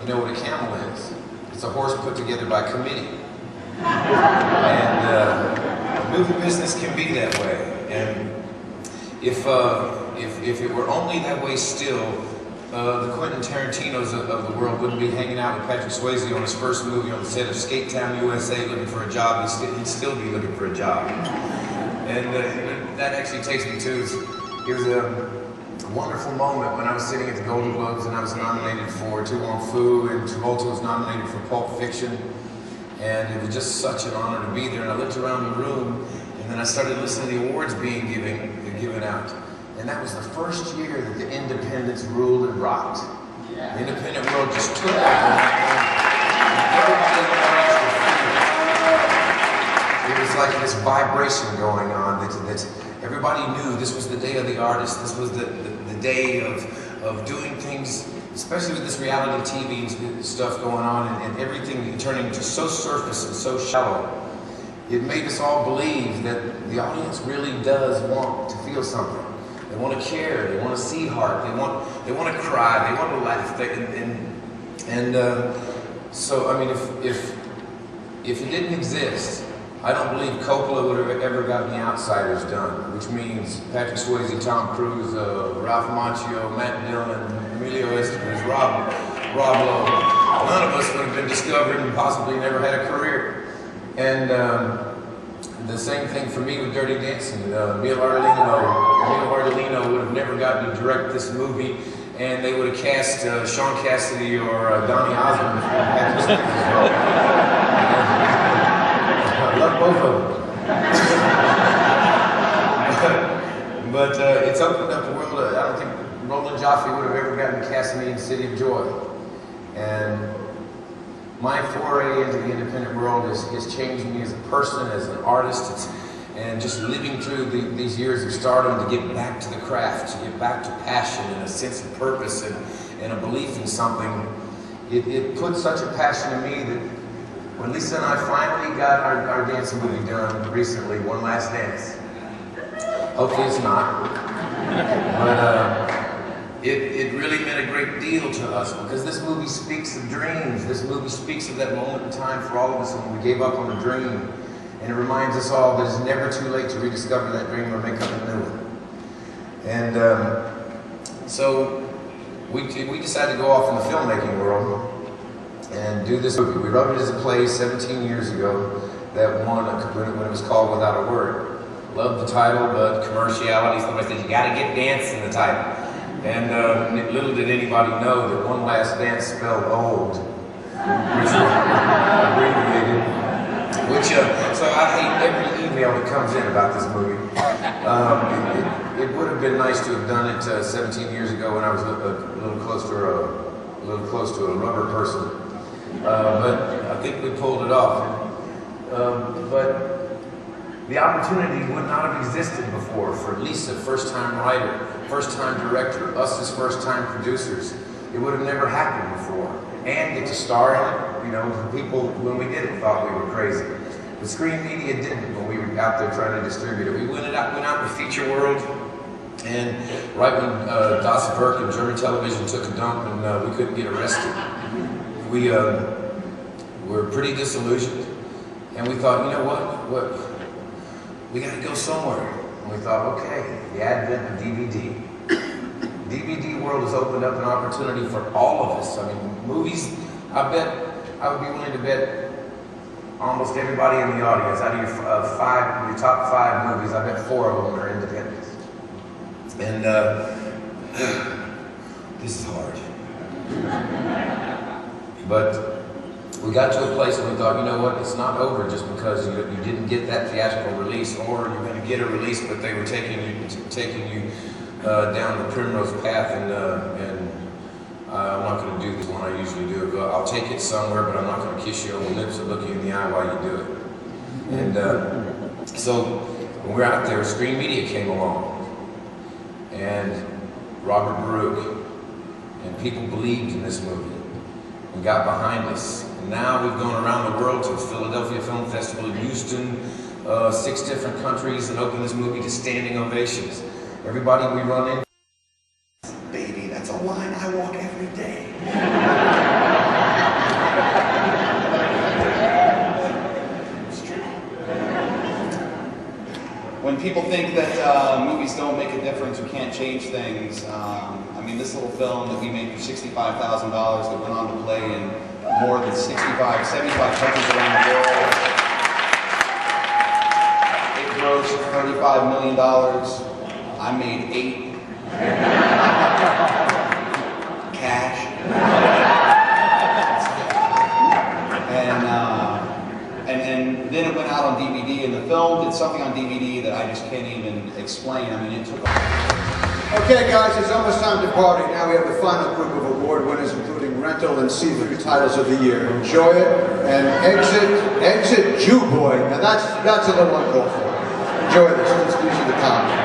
you know what a camel is? It's a horse put together by committee. And the movie business can be that way. And if it were only that way still, the Quentin Tarantinos of the world wouldn't be hanging out with Patrick Swayze on his first movie on the set of Skate Town, USA, looking for a job. He'd still be looking for a job. And that actually takes me to, it was a wonderful moment when I was sitting at the Golden Globes and I was nominated for Tu Wong Fu, and Travolta was nominated for Pulp Fiction. And it was just such an honor to be there. And I looked around the room, and then I started listening to the awards being given out. And that was the first year that the independents ruled and rocked. The independent world just took over. It was like this vibration going on that everybody knew this was the day of the artist. This was the day of doing things, especially with this reality TV stuff going on, and everything turning to so surface and so shallow. It made us all believe that the audience really does want to feel something. They want to care. They want to see heart. They want to cry. They want to laugh. So I mean, if it didn't exist, I don't believe Coppola would have ever gotten The Outsiders done, which means Patrick Swayze, Tom Cruise, Ralph Macchio, Matt Dillon, Emilio Estevez, Rob Lowe. None of us would have been discovered and possibly never had a career. And the same thing for me with Dirty Dancing. Emilio Ardolino would have never gotten to direct this movie, and they would have cast Sean Cassidy or Donny Osmond. I love both of them. But it's opened up the world. I don't think Roland Joffe would have ever gotten to cast me in City of Joy. And my foray into the independent world has changed me as a person, as an artist, and just living through these years of stardom to get back to the craft, to get back to passion and a sense of purpose and a belief in something. It put such a passion in me when Lisa and I finally got our dancing movie done recently, One Last Dance. Hopefully it's not. But it really meant a great deal to us because this movie speaks of dreams. This movie speaks of that moment in time for all of us when we gave up on a dream. And it reminds us all that it's never too late to rediscover that dream or make up a new one. And so we decided to go off in the filmmaking world and do this movie. We wrote it as a play 17 years ago that won when it was called Without a Word. Loved the title, but commerciality, somebody said, you gotta get dance in the title. And little did anybody know that One Last Dance spelled old, which was abbreviated. So I hate every email that comes in about this movie. It would have been nice to have done it 17 years ago when I was a little close to a rubber person. But I think we pulled it off. But the opportunity would not have existed before for Lisa, first-time writer, first-time director, us as first-time producers. It would have never happened before. And get to star in it, you know, people, when we did it, thought we were crazy. The Screen Media didn't when we were out there trying to distribute it. We went out in the feature world, and right when Das Werk and German television took a dump and we couldn't get arrested, we were pretty disillusioned. And we thought, you know what? We got to go somewhere. And we thought, okay, the advent of DVD. DVD world has opened up an opportunity for all of us. I mean, movies, I would be willing to bet almost everybody in the audience, out of your top 5 movies, I bet 4 of them are independents. And this is hard. But we got to a place where we thought, you know what, it's not over just because you didn't get that theatrical release, or you're going to get a release, but they were taking you down the primrose path, and I'm not going to do this one I usually do. I'll take it somewhere, but I'm not going to kiss you on the lips or look you in the eye while you do it. And so when we were out there, Screen Media came along, and Robert Baruch, and people believed in this movie and got behind us. And now we've gone around the world to Philadelphia Film Festival in Houston, 6 different countries, and opened this movie to standing ovations. Everybody we run in, baby, that's a line I walk every day. It's true. When people think that movies don't make a difference or can't change things, I mean, this little film that we made for $65,000 that went on to play in more than 75 countries around the world. It grossed $35 million. I made 8 cash, and then it went out on DVD, and the film did something on DVD that I just can't even explain. I mean, it took. Okay, guys, it's almost time to party. Now we have the final group of award winners, including rental and see-through titles of the year. Enjoy it and exit Jew Boy. Now that's a little uncalled for. Enjoy this. Let's do the top.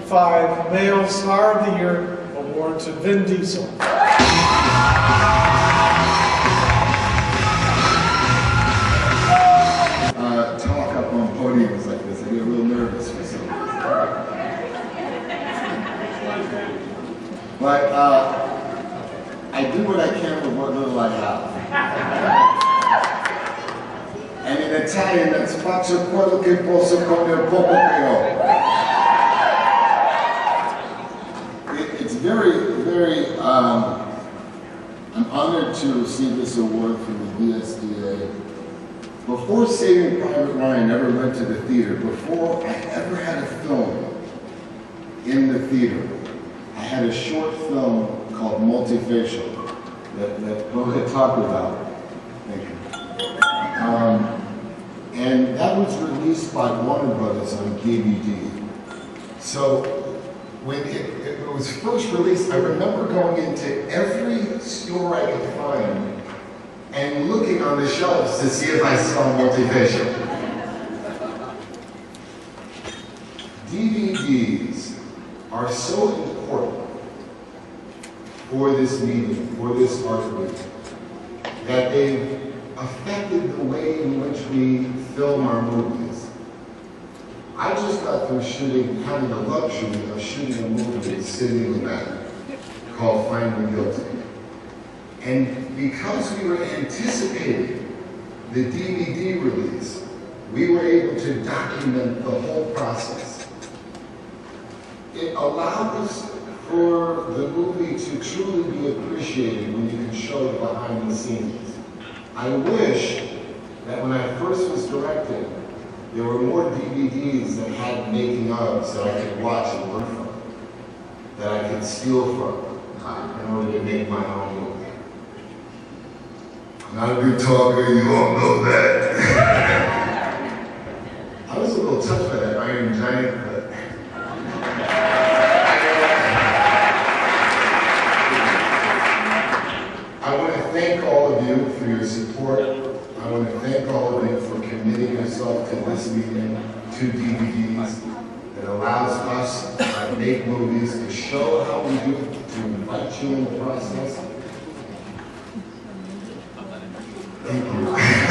5 Male Star of the Year award to Vin Diesel. Talk up on podiums like this, I get real nervous for some reason. But I do what I can with what little I have. And in Italian, that's faccio quello che posso con il poco che ho. It's very, I'm honored to receive this award from the VSDA. Before Saving Private Ryan ever went to the theater, before I ever had a film in the theater, I had a short film called Multifacial that Bo had talked about. Thank you. And that was released by Warner Brothers on DVD. So when it was first released, I remember going into every store I could find and looking on the shelves to see if I saw Multifacial. DVDs are so important for this medium, for this art medium, that they've affected the way in which we film our movies. I just got through having the luxury of shooting a movie with Sidney Lumet called Find Me Guilty. And because we were anticipating the DVD release, we were able to document the whole process. It allowed us for the movie to truly be appreciated when you can show it behind the scenes. I wish that when I first was directing, there were more DVDs that had making ofs that I could watch and learn from, that I could steal from in order to make my own movie. I'm not a good talker, you all know that. I was a little touched by that Iron Giant, but I want to thank all of you for your support. I want to thank all of you for committing yourself to this medium, to DVDs, that allows us to make movies, to show how we do it, to invite you in the process. Thank you.